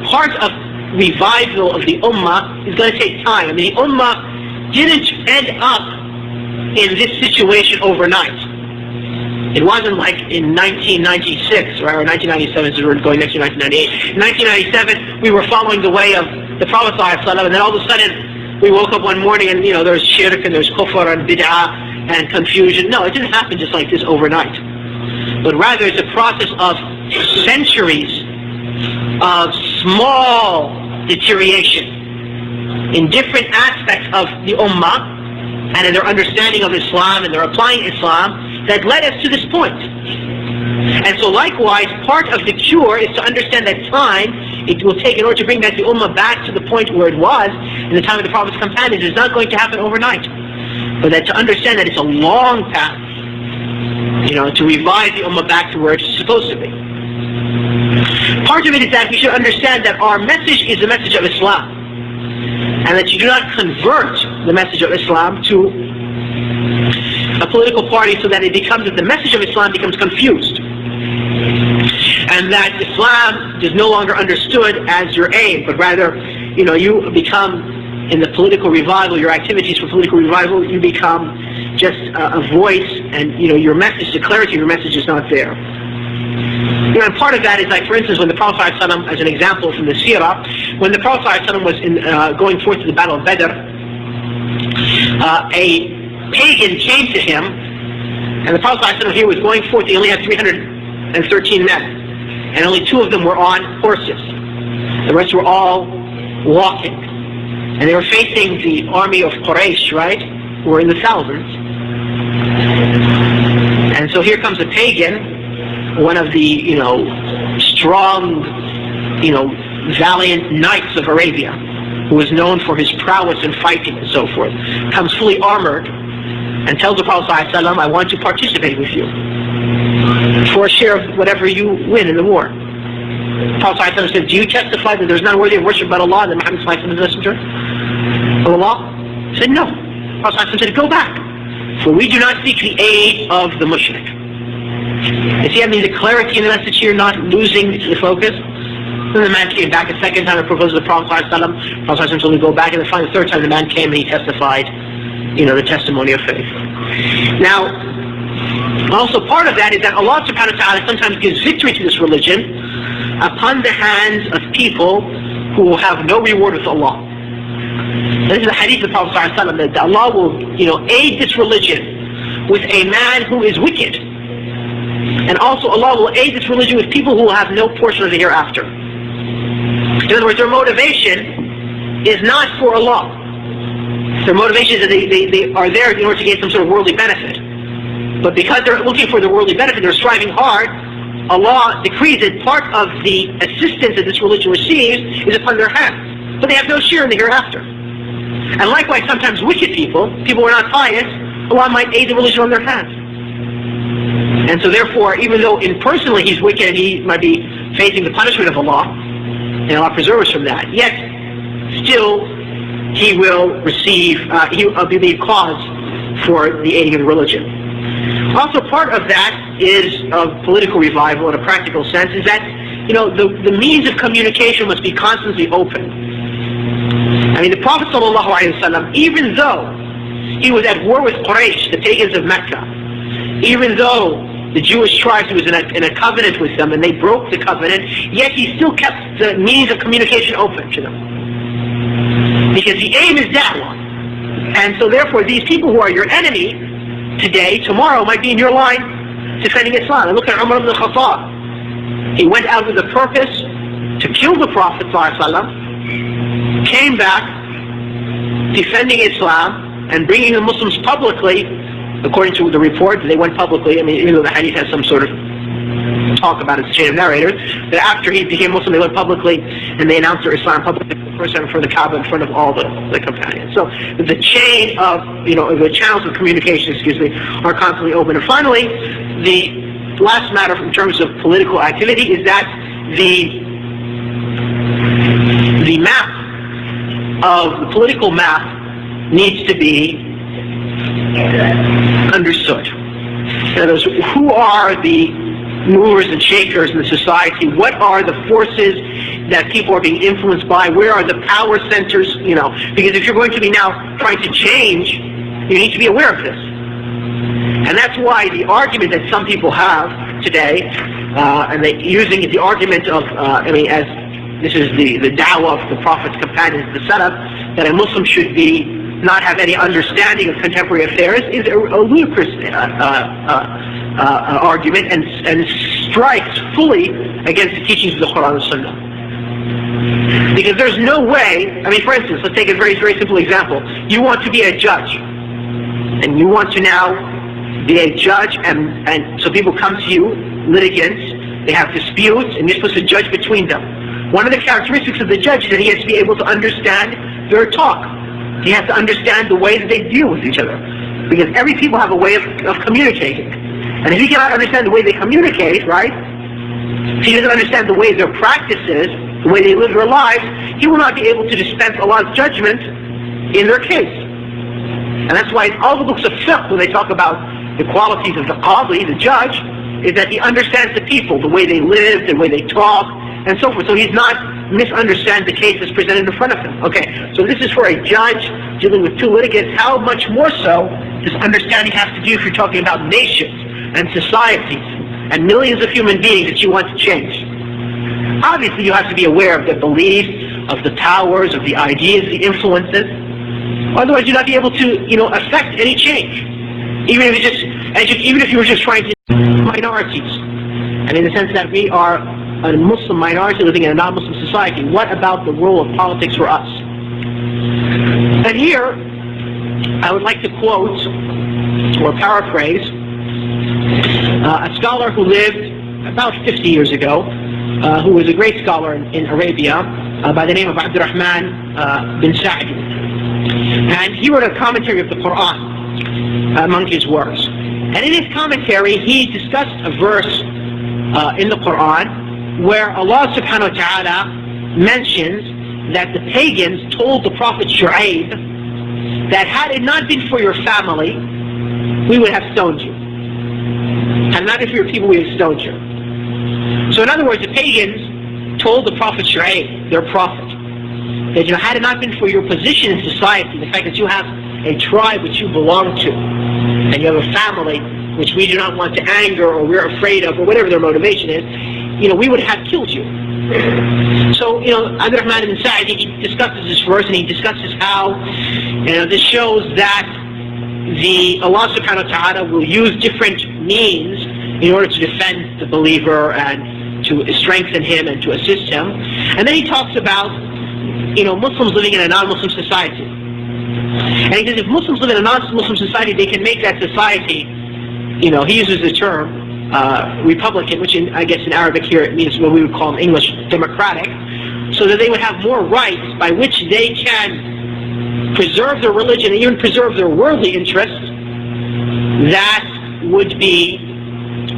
Speaker 1: Part of revival of the Ummah is going to take time. I mean, the Ummah didn't end up in this situation overnight. It wasn't like in 1996, right, or 1997, so we're going next to 1998. In 1997, we were following the way of the Prophet ﷺ, and then all of a sudden we woke up one morning and there's shirk and there's kufr and bid'ah and confusion. No, it didn't happen just like this overnight. But rather it's a process of centuries of small deterioration in different aspects of the Ummah and in their understanding of Islam and their applying Islam that led us to this point. And so likewise, part of the cure is to understand that time it will take in order to bring back the Ummah back to the point where it was in the time of the Prophet's companions. It's not going to happen overnight. But that to understand that it's a long path, to revive the Ummah back to where it's supposed to be. Part of it is that we should understand that our message is the message of Islam, and that you do not convert the message of Islam to a political party so that the message of Islam becomes confused, and that Islam is no longer understood as your aim, but rather, you become, in the political revival, your activities for political revival, you become just a voice, and your message, the clarity of your message is not there. And part of that is like, for instance, when the Prophet ﷺ, as an example from the Seerah, when the Prophet ﷺ was going forth to the Battle of Badr, a pagan came to him, and the Prophet ﷺ here was going forth. He only had 313 men, and only 2 of them were on horses. The rest were all walking, and they were facing the army of Quraysh, right, who were in the thousands. And so here comes a pagan, one of the, strong, valiant knights of Arabia, who was known for his prowess in fighting and so forth, comes fully armored and tells the Prophet ﷺ, I want to participate with you for a share of whatever you win in the war. The Prophet ﷺ said, do you testify that there's none worthy of worship but Allah, and that Muhammad is the messenger of Allah? He said, no. The Prophet ﷺ said, go back, for we do not seek the aid of the mushrik. You see, I mean, the clarity in the message here, not losing the focus. Then the man came back a second time and proposed to the Prophet ﷺ. The Prophet ﷺ told him to go back, and then finally the third time the man came and he testified, the testimony of faith. Now, also part of that is that Allah subhanahu wa ta'ala sometimes gives victory to this religion upon the hands of people who will have no reward with Allah. This is the hadith of the Prophet ﷺ, that Allah will, aid this religion with a man who is wicked. And also Allah will aid this religion with people who will have no portion of the hereafter. In other words, their motivation is not for Allah. Their motivation is that they are there in order to gain some sort of worldly benefit. But because they're looking for the worldly benefit, they're striving hard, Allah decrees that part of the assistance that this religion receives is upon their hands. But they have no share in the hereafter. And likewise, sometimes wicked people who are not pious, Allah might aid the religion on their hands. And so therefore, even though impersonally he's wicked and he might be facing the punishment of Allah, and Allah preserve us from that, yet still he will receive, he will be the cause for the aiding of the religion. Also part of that is of political revival in a practical sense is that, the means of communication must be constantly open. I mean, the Prophet ﷺ, even though he was at war with Quraysh, the pagans of Mecca, even though the Jewish tribes, he was in a covenant with them and they broke the covenant, yet he still kept the means of communication open to them. Because the aim is da'wah. And so therefore these people who are your enemy today, tomorrow might be in your line defending Islam. And look at Umar ibn al-Khattab. He went out with a purpose to kill the Prophet ﷺ, came back defending Islam and bringing the Muslims publicly. According to the report, they went publicly. I mean, even though the hadith has some sort of talk about its chain of narrators, that after he became Muslim, they went publicly and they announced their Islam publicly for the first time in front of the Kaaba, in front of all the companions. So the chain of, the channels of communication, are constantly open. And finally, the last matter in terms of political activity is that the map of the political map needs to be understood. In other words, who are the movers and shakers in the society? What are the forces that people are being influenced by? Where are the power centers? Because if you're going to be now trying to change, you need to be aware of this. And that's why the argument that some people have today, and they using the argument of, as this is the dawah of the Prophet's companions, the setup, that a Muslim should not have any understanding of contemporary affairs, is a ludicrous argument and strikes fully against the teachings of the Quran and Sunnah. Because there's no way, I mean, for instance, let's take a very, very simple example. You want to be a judge, and you want to now be a judge, and so people come to you, litigants, they have disputes, and you're supposed to judge between them. One of the characteristics of the judge is that he has to be able to understand their talk. He has to understand the way that they deal with each other. Because every people have a way of communicating. And if he cannot understand the way they communicate, right? If he doesn't understand the way their practices, the way they live their lives, he will not be able to dispense Allah's judgment in their case. And that's why in all the books of fiqh, when they talk about the qualities of the qadi, the judge, is that he understands the people, the way they live, the way they talk, and so forth. So he's not misunderstands the case that's presented in front of him. Okay, so this is for a judge dealing with two litigants. How much more so does understanding have to do if you're talking about nations and societies and millions of human beings that you want to change? Obviously, you have to be aware of the beliefs, of the powers, of the ideas, the influences. Otherwise, you'll not be able to, affect any change. Even if you were just trying to minorities, and in the sense that we are a Muslim minority living in a non-Muslim society, what about the role of politics for us? And here, I would like to quote or paraphrase a scholar who lived about 50 years ago, who was a great scholar in Arabia, by the name of Abdurrahman bin Sa'di. And he wrote a commentary of the Quran among his works. And in his commentary, he discussed a verse in the Quran where Allah subhanahu wa ta'ala mentions that the pagans told the Prophet Shu'aib that had it not been for your family, we would have stoned you. Had not been for your people, we would have stoned you. So in other words, the pagans told the Prophet Shu'aib, their prophet, that had it not been for your position in society, the fact that you have a tribe which you belong to, and you have a family which we do not want to anger or we're afraid of, or whatever their motivation is, we would have killed you. So, Abdurrahman ibn Sa'di, he discusses this verse, and he discusses how, this shows that Allah subhanahu wa ta'ala will use different means in order to defend the believer and to strengthen him and to assist him. And then he talks about, Muslims living in a non-Muslim society. And he says if Muslims live in a non-Muslim society, they can make that society, he uses the term, Republican, which I guess in Arabic here it means what we would call in English democratic, so that they would have more rights by which they can preserve their religion and even preserve their worldly interests. That would be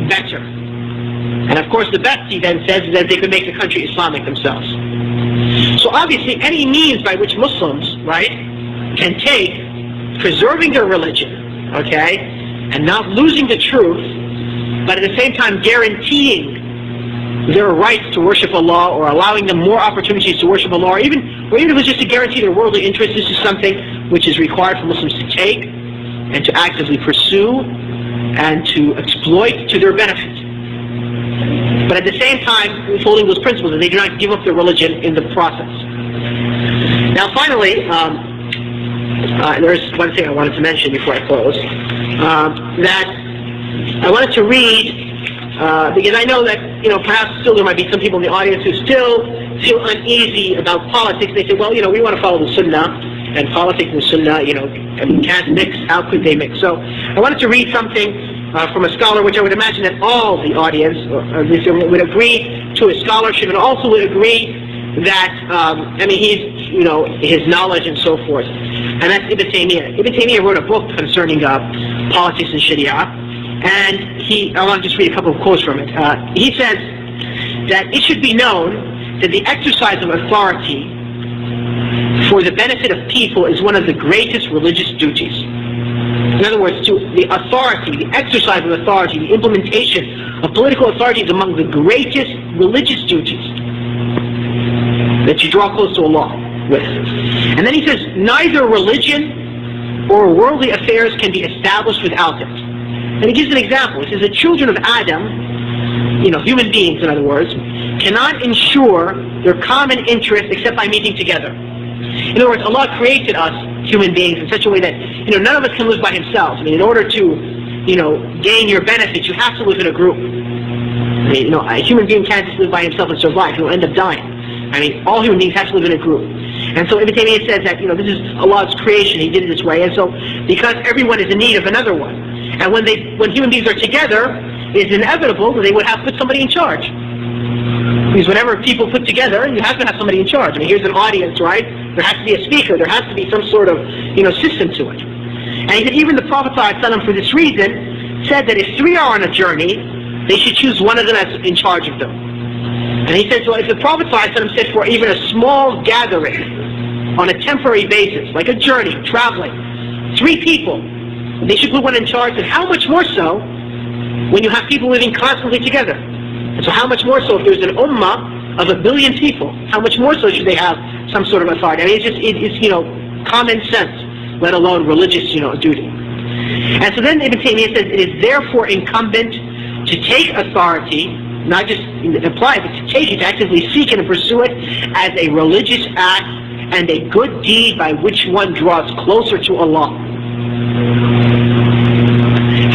Speaker 1: better. And of course the best, he then says, is that they could make the country Islamic themselves. So obviously any means by which Muslims, right, can take preserving their religion, okay, and not losing the truth, but at the same time guaranteeing their rights to worship Allah, or allowing them more opportunities to worship Allah, or even if it's just to guarantee their worldly interests, this is something which is required for Muslims to take and to actively pursue and to exploit to their benefit. But at the same time, withholding those principles, that they do not give up their religion in the process. Now finally, there's one thing I wanted to mention before I close, that I wanted to read, because I know that, perhaps still there might be some people in the audience who still feel uneasy about politics. They say, well, we want to follow the Sunnah, and politics and Sunnah, can't mix. How could they mix? So I wanted to read something from a scholar, which I would imagine that all the audience would agree to his scholarship, and also would agree that, he's, his knowledge and so forth. And that's Ibn Taymiyyah. Ibn Taymiyyah wrote a book concerning politics and Sharia. And I want to just read a couple of quotes from it. He says that it should be known that the exercise of authority for the benefit of people is one of the greatest religious duties. In other words, the authority, the exercise of authority, the implementation of political authority is among the greatest religious duties that you draw close to Allah with. And then he says, neither religion or worldly affairs can be established without it. And he gives an example. He says the children of Adam human beings, in other words, cannot ensure their common interest except by meeting together. In other words, Allah created us, human beings, in such a way that none of us can live by himself. In order to gain your benefits, you have to live in a group. A human being can't just live by himself and survive. He'll end up dying. All human beings have to live in a group. And so Ibn Taymiyyah says that this is Allah's creation. He did it this way. And so because everyone is in need of another one, and when human beings are together, it's inevitable that they would have to put somebody in charge. Because whenever people put together, you have to have somebody in charge. Here's an audience, right? There has to be a speaker. There has to be some sort of system to it. And he said even the Prophet ﷺ, for this reason, said that if 3 are on a journey, they should choose one of them as in charge of them. And he said, so if the Prophet ﷺ said for even a small gathering on a temporary basis, like a journey, traveling, 3 people, they should put one in charge, and how much more so when you have people living constantly together? And so how much more so if there's an ummah of 1 billion people, how much more so should they have some sort of authority? It's common sense, let alone religious duty. And so then Ibn Taymiyyah says it is therefore incumbent to take authority, not just apply it, but to take it, to actively seek it and pursue it as a religious act and a good deed by which one draws closer to Allah.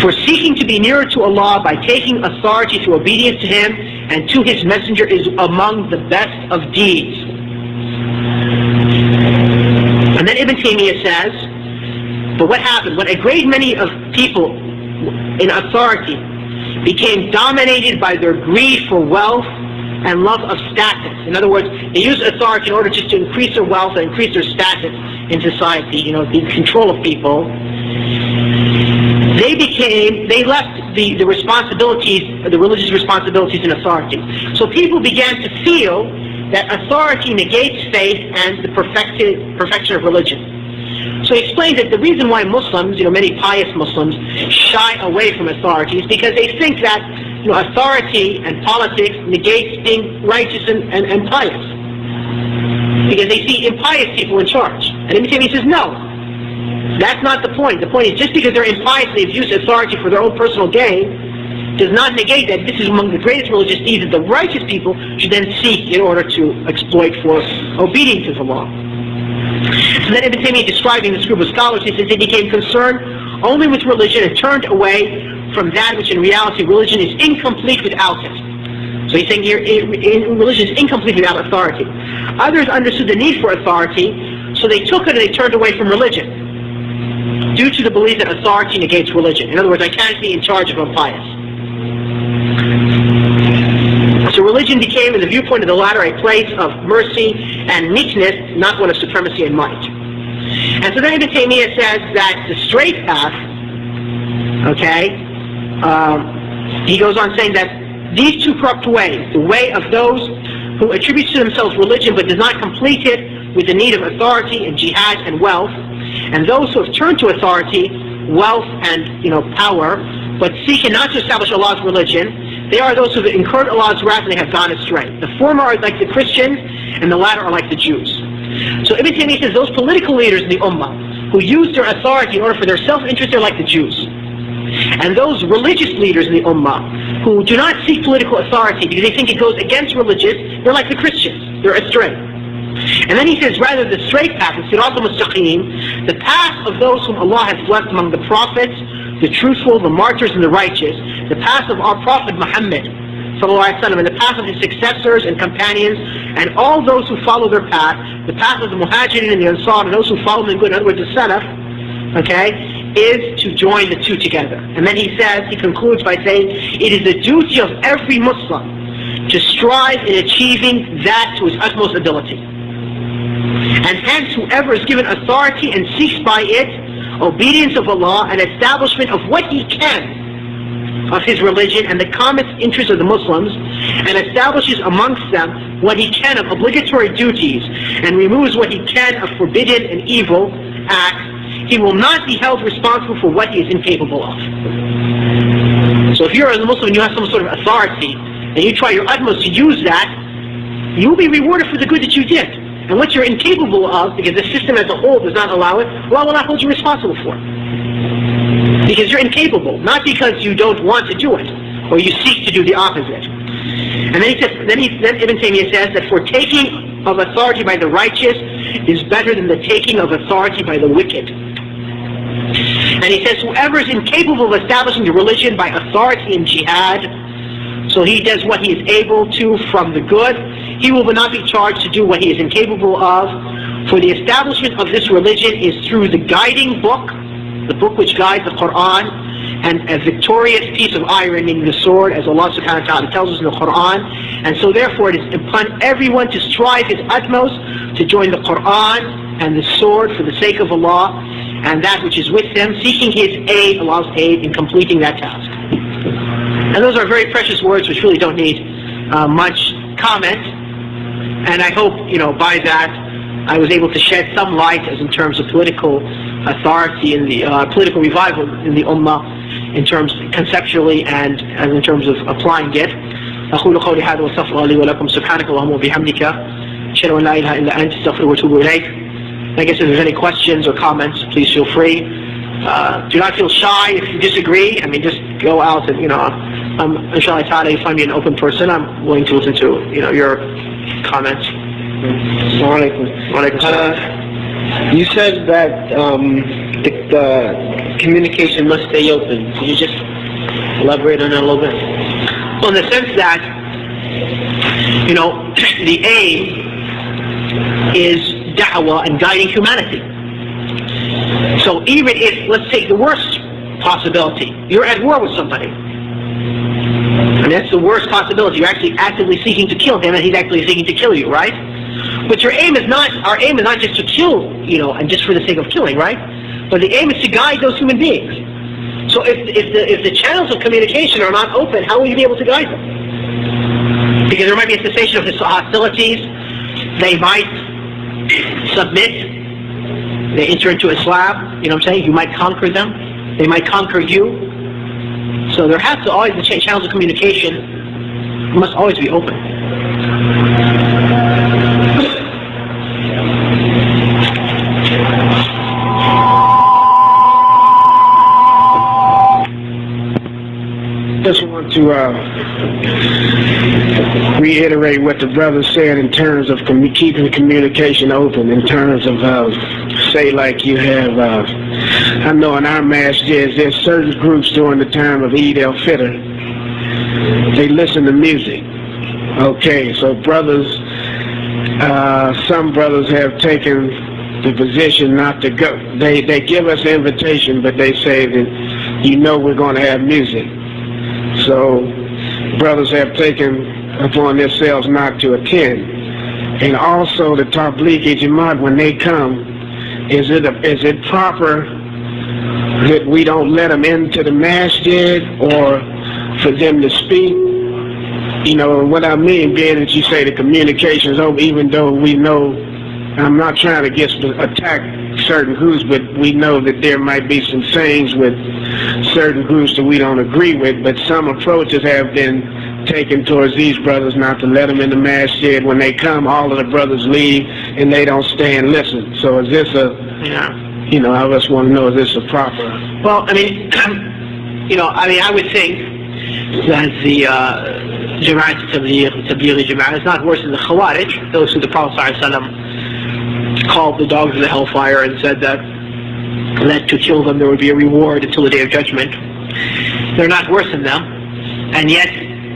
Speaker 1: For seeking to be nearer to Allah by taking authority through obedience to Him and to His Messenger is among the best of deeds. And then Ibn Taymiyyah says, but what happened? When a great many of people in authority became dominated by their greed for wealth and love of status. In other words, they used authority in order just to increase their wealth and increase their status in society, the control of people. They left the responsibilities, the religious responsibilities in authority. So people began to feel that authority negates faith and the perfection of religion. So he explains that the reason why Muslims, many pious Muslims, shy away from authority is because they think that authority and politics negates being righteous and pious. Because they see impious people in charge. And Ibn Taymiyyah says, no, that's not the point. The point is just because they're impious, they've used authority for their own personal gain, does not negate that this is among the greatest religious deeds that the righteous people should then seek in order to exploit for obedience to the law. So then Ibn Taymiyyah, describing this group of scholars, he says they became concerned only with religion and turned away from that which in reality religion is incomplete without it. So he's saying here, religion is incomplete without authority. Others understood the need for authority, so they took it and they turned away from religion, due to the belief that authority negates religion. In other words, I can't be in charge if I'm pious. So religion became, in the viewpoint of the latter, a place of mercy and meekness, not one of supremacy and might. And so then Ibn Taymiyyah says that the straight path, he goes on saying that these 2 corrupt ways, the way of those who attribute to themselves religion but does not complete it with the need of authority and jihad and wealth, and those who have turned to authority, wealth and power, but seeking not to establish Allah's religion, they are those who have incurred Allah's wrath and they have gone astray. The former are like the Christians, and the latter are like the Jews. So Ibn Taymiyyah says those political leaders in the Ummah who use their authority in order for their self-interest, they're like the Jews. And those religious leaders in the Ummah who do not seek political authority because they think it goes against religious, they're like the Christians. They're astray. And then he says, rather the straight path, the Sirat al-Mustaqim, the path of those whom Allah has blessed among the prophets, the truthful, the martyrs, and the righteous, the path of our Prophet Muhammad, and the path of his successors and companions, and all those who follow their path, the path of the Muhajirin and the Ansar, and those who follow them in good, in other words, the Salaf, is to join the 2 together. And then he concludes by saying, it is the duty of every Muslim to strive in achieving that to his utmost ability. And hence whoever is given authority and seeks by it obedience of Allah and establishment of what he can of his religion and the common interests of the Muslims, and establishes amongst them what he can of obligatory duties and removes what he can of forbidden and evil acts, he will not be held responsible for what he is incapable of. So if you're a Muslim and you have some sort of authority and you try your utmost to use that, you will be rewarded for the good that you did. And what you're incapable of, because the system as a whole does not allow it, Allah will not hold you responsible for it. Because you're incapable, not because you don't want to do it, or you seek to do the opposite. And then Ibn Taymiyyah says that for taking of authority by the righteous is better than the taking of authority by the wicked. And he says, whoever is incapable of establishing the religion by authority in jihad, so he does what he is able to from the good, he will not be charged to do what he is incapable of. For the establishment of this religion is through the guiding book, the book which guides the Quran, and a victorious piece of iron, meaning the sword, as Allah subhanahu wa ta'ala tells us in the Quran. And so therefore it is upon everyone to strive his utmost to join the Quran and the sword for the sake of Allah and that which is with them, seeking His aid, Allah's aid, in completing that task. And those are very precious words which really don't need much comment. And I hope, by that I was able to shed some light as in terms of political authority in the political revival in the Ummah, in terms conceptually and in terms of applying it. أقول قولي هذا واستغفر الله لي ولكم سبحانك اللهم وبحمدك أشهد أن لا إله إلا أنت أستغفرك وأتوب إليك. I guess if there's any questions or comments, please feel free. Do not feel shy if you disagree. Just go out and, inshallah ta'ala, you find me an open person. I'm willing to listen to, your comments.
Speaker 2: You said that the communication must stay open. Could you just elaborate on that a little bit?
Speaker 1: Well, in the sense that, the aim is da'wah and guiding humanity. So even if, let's take the worst possibility, you're at war with somebody, and that's the worst possibility, you're actually actively seeking to kill him and he's actually seeking to kill you, right? But our aim is not just to kill, and just for the sake of killing, right? But the aim is to guide those human beings. So if the channels of communication are not open, how will you be able to guide them? Because there might be a cessation of hostilities, they might submit, they enter into Islam, you might conquer them, they might conquer you. So there has to always, the channels of communication must always be open.
Speaker 3: Just want to reiterate what the brother said in terms of keeping communication open, in terms of, say like you have, I know in our masjids, there's certain groups during the time of Eid al-Fitr, they listen to music. Okay, so brothers, some brothers have taken the position not to go. They give us the invitation, but they say that, we're going to have music. So brothers have taken upon themselves not to attend. And also the Tabligh Jamaat, when they come, is it proper that we don't let them into the masjid or for them to speak? What I mean being that you say the communication is open, even though we know, I'm not trying to attack certain groups, but we know that there might be some things with certain groups that we don't agree with, but some approaches have been taken towards these brothers not to let them in the masjid. When they come, all of the brothers leave and they don't stay and listen. So is this I just want to know, is this a proper?
Speaker 1: Well, I would think that the Jama'at Tabligh Jama'at is not worse than the Khawarij, those who the Prophet ﷺ called the dogs of the hellfire and said that to kill them there would be a reward until the Day of Judgment. They're not worse than them. And yet,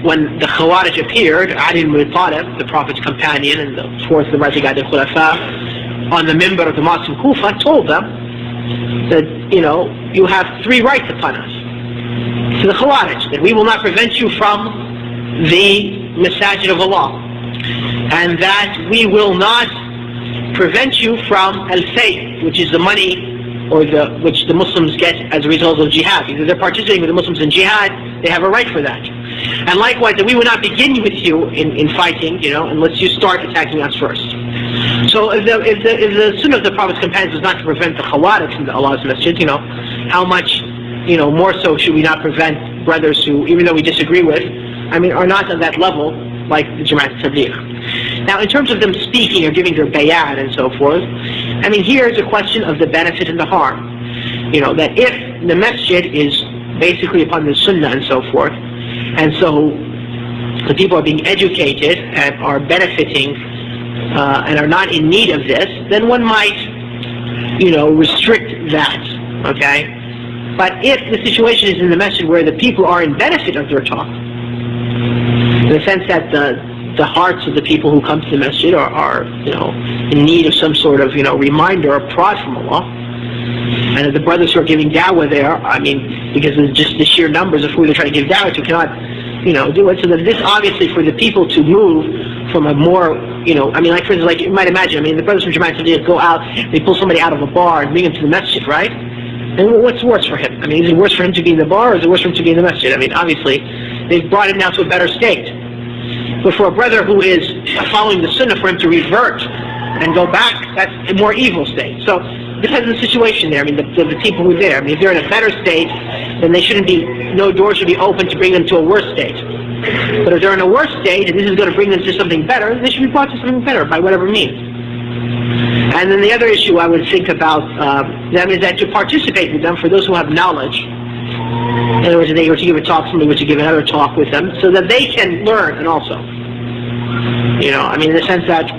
Speaker 1: when the Khawarij appeared, Ali ibn Abi Talib, the Prophet's companion and the fourth of the rising guide of Khulafa, on the minbar of the mosque in Kufa, told them that, you have three rights upon us. To the Khawarij, that we will not prevent you from the Masajid of Allah, and that we will not prevent you from al-fay, which is the money which the Muslims get as a result of jihad. Because they're participating with the Muslims in jihad, they have a right for that. And likewise, that we will not begin with you in fighting, unless you start attacking us first. So if the sunnah of the Prophet's companions was not to prevent the Khawarij from Allah's masjid, how much, more so should we not prevent brothers who, even though we disagree with, are not on that level, like the Jama'at Tabligh. Now, in terms of them speaking or giving their bayan and so forth, here is a question of the benefit and the harm. That if the masjid is basically upon the sunnah and so forth, and so the people are being educated and are benefiting and are not in need of this, then one might, restrict that, okay? But if the situation is in the masjid where the people are in benefit of their talk, in the sense that the hearts of the people who come to the masjid are in need of some sort of, reminder or prod from Allah, and the brothers who are giving da'wah there, I mean, because of just the sheer numbers of who they're trying to give da'wah to, cannot, do it. So that this obviously for the people to move from a more, like for instance, like you might imagine, the brothers from Jama'at Tabligh go out, they pull somebody out of a bar and bring him to the masjid, right? And what's worse for him? Is it worse for him to be in the bar, or is it worse for him to be in the masjid? Obviously, they've brought him now to a better state. But for a brother who is following the sunnah, for him to revert and go back, that's a more evil state. So it depends on the situation there. The people who are there. If they're in a better state, then they shouldn't be, no door should be open to bring them to a worse state. But if they're in a worse state, and this is going to bring them to something better, they should be brought to something better by whatever means. And then the other issue I would think about them is that to participate with them, for those who have knowledge, in other words, if they were to give a talk, somebody were to give another talk with them, so that they can learn and also. In the sense that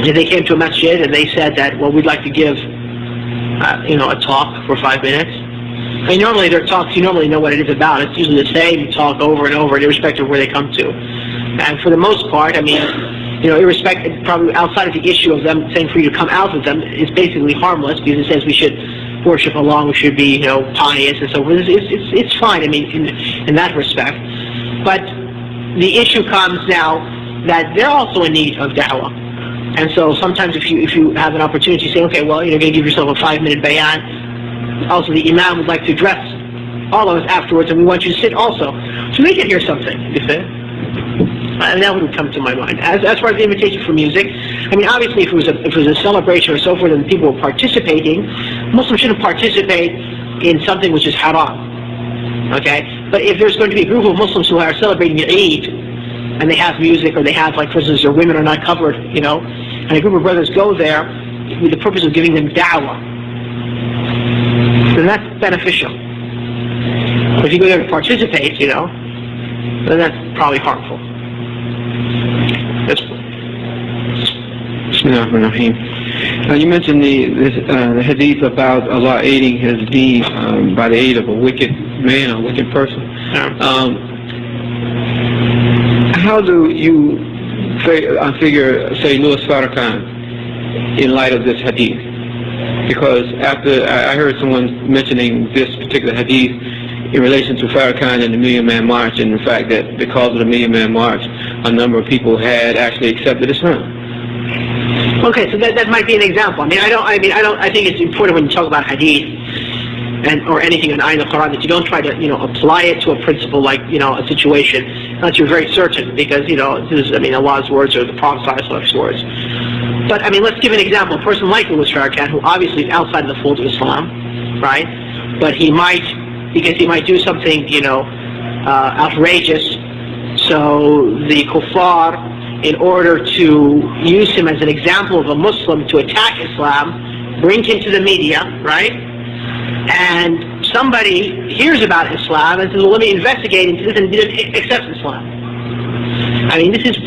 Speaker 1: if they came to a masjid and they said that, well, we'd like to give, a talk for 5 minutes. Normally their talks, you normally know what it is about. It's usually the same talk over and over, irrespective of where they come to. And for the most part, irrespective, probably outside of the issue of them saying for you to come out with them, is basically harmless, because it says we should worship Allah, we should be, pious and so forth. It's fine, in that respect. But the issue comes now that they're also in need of da'wah. And so sometimes if you have an opportunity to say, okay, well, you're going to give yourself a 5-minute bayan. Also, the imam would like to address all of us afterwards, and we want you to sit also, so they can hear something, you see? And that would come to my mind. As far as the invitation for music, obviously if it was a celebration or so forth and people were participating, Muslims shouldn't participate in something which is haram. Okay? But if there's going to be a group of Muslims who are celebrating Eid, and they have music, or they have, like for instance, their women are not covered, and a group of brothers go there with the purpose of giving them da'wah, then that's beneficial. But if you go there to participate, then that's probably harmful.
Speaker 4: Now you mentioned the hadith about Allah aiding His deen by the aid of a wicked man or wicked person. How do you figure, say, Louis Farrakhan in light of this hadith? Because after I heard someone mentioning this particular hadith in relation to Farrakhan and the Million Man March, and the fact that because of the Million Man March, a number of people had actually accepted Islam.
Speaker 1: Okay, so that might be an example. I think it's important when you talk about hadith or anything in Ayn al-Quran that you don't try to, apply it to a principle like, a situation unless you're very certain, because, this is, Allah's words or the Prophet's words. But, let's give an example. A person like Louis Farrakhan, who obviously is outside of the fold of Islam, right? But he might do something, outrageous, so the kuffar, in order to use him as an example of a Muslim to attack Islam, bring him to the media, right? And somebody hears about Islam and says, well, let me investigate into this, and didn't accept Islam. This is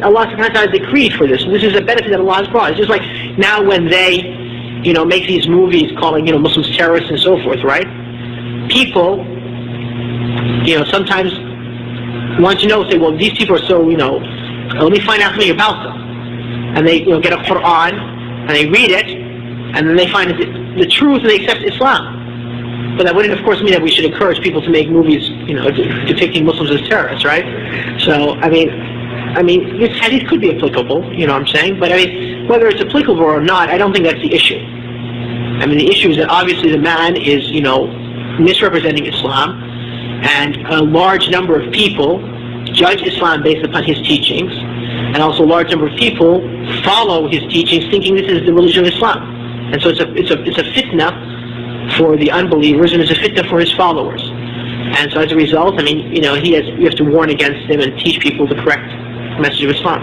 Speaker 1: Allah subhanahu wa ta'ala's decree for this. This is a benefit that Allah has brought. It's just like now when they, make these movies calling, Muslims terrorists and so forth, right? People, sometimes want to know, say, well, these people are so, let me find out something about them. And they, get a Quran, and they read it, and then they find the truth, and they accept Islam. But that wouldn't, of course, mean that we should encourage people to make movies, depicting Muslims as terrorists, right? So, this hadith could be applicable, what I'm saying? But, whether it's applicable or not, I don't think that's the issue. The issue is that obviously the man is, misrepresenting Islam, and a large number of people judge Islam based upon his teachings, and also a large number of people follow his teachings thinking this is the religion of Islam. And so it's a fitna for the unbelievers, and it's a fitna for his followers. And so as a result, you have to warn against him and teach people the correct message of Islam.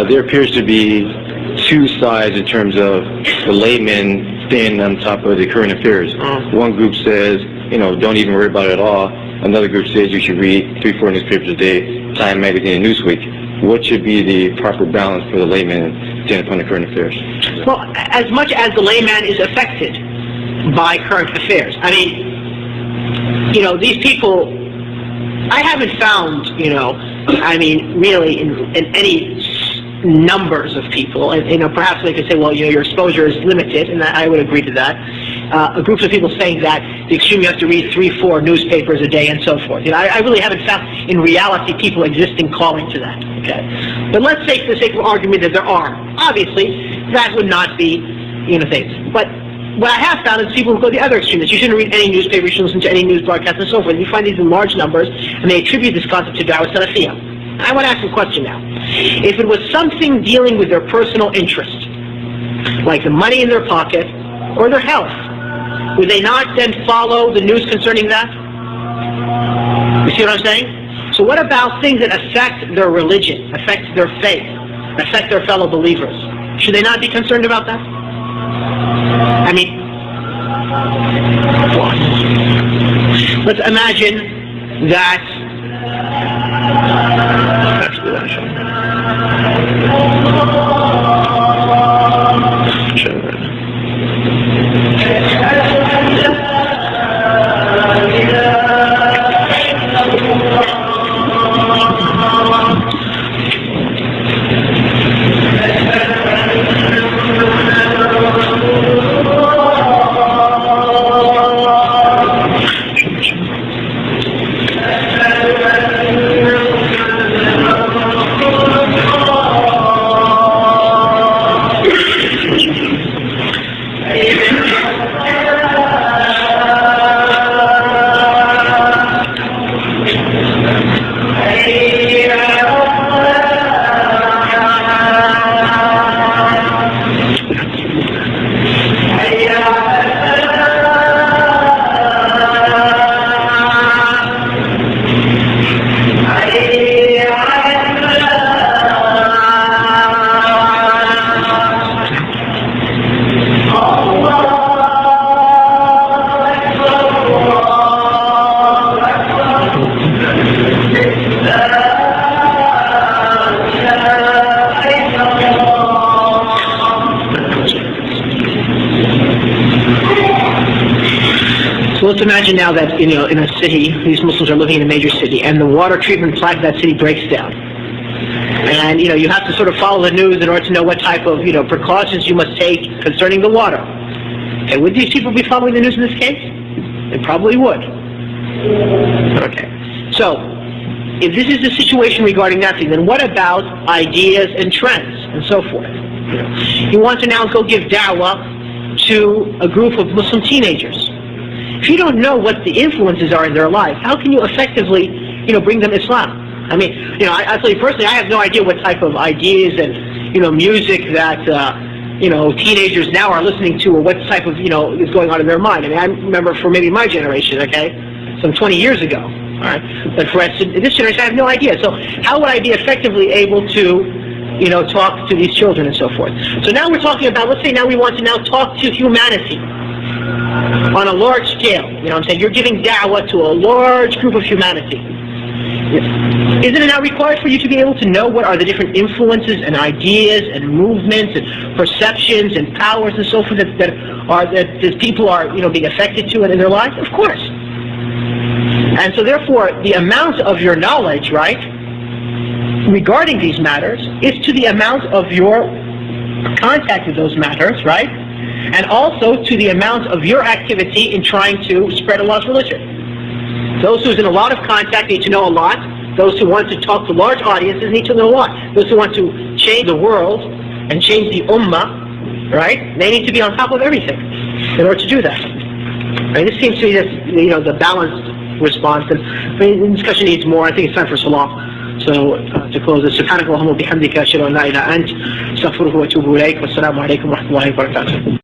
Speaker 5: There appears to be two sides in terms of the layman staying on top of the current affairs. One group says, don't even worry about it at all. Another group says you should read 3-4 newspapers a day, Time Magazine and Newsweek. What should be the proper balance for the layman staying upon the current affairs?
Speaker 1: Well, as much as the layman is affected by current affairs. I mean, these people, I haven't found, really in any numbers of people, and perhaps they could say, well, your exposure is limited, and I would agree to that. A group of people saying that the extreme you have to read 3-4 newspapers a day and so forth. I really haven't found in reality people existing calling to that. Okay, but let's say for the sake of argument that there are. Obviously, that would not be things. But what I have found is people who go the other extreme, that you shouldn't read any newspaper, you shouldn't listen to any news broadcast and so forth. You find these in large numbers, and they attribute this concept to Dawah Salafiyah. I want to ask a question now. If it was something dealing with their personal interest, like the money in their pocket or their health, would they not then follow the news concerning that? You see what I'm saying? So what about things that affect their religion, affect their faith, affect their fellow believers? Should they not be concerned about that? I mean, let's imagine that imagine now that, in a city, these Muslims are living in a major city, and the water treatment plant of that city breaks down. And, you have to sort of follow the news in order to know what type of, precautions you must take concerning the water. And would these people be following the news in this case? They probably would. Okay. So, if this is the situation regarding that thing, then what about ideas and trends and so forth? You want to now go give da'wah to a group of Muslim teenagers. If you don't know what the influences are in their life, how can you effectively, bring them Islam? I mean, I tell you personally, I have no idea what type of ideas and, music that, teenagers now are listening to, or what type of, is going on in their mind. I mean, I remember for maybe my generation, okay, some 20 years ago, all right? But for this generation, I have no idea. So how would I be effectively able to, talk to these children and so forth? So now we're talking about, let's say now we want to now talk to humanity on a large scale. I'm saying? You're giving da'wah to a large group of humanity. Isn't it now required for you to be able to know what are the different influences and ideas and movements and perceptions and powers and so forth that people are being affected to in their lives? Of course. And so therefore the amount of your knowledge, right, regarding these matters is to the amount of your contact with those matters, right? And also to the amount of your activity in trying to spread Allah's religion. Those who's in a lot of contact need to know a lot. Those who want to talk to large audiences need to know a lot. Those who want to change the world and change the Ummah, right? They need to be on top of everything in order to do that. Right? This seems to be the balanced response. And the discussion needs more. I think it's time for Salah. So to close this, سبحانك اللهم وبحمدك أشهد أن لا إله إلا أنت أستغفرك وأتوب إليك والسلام عليكم ورحمة الله وبركاته.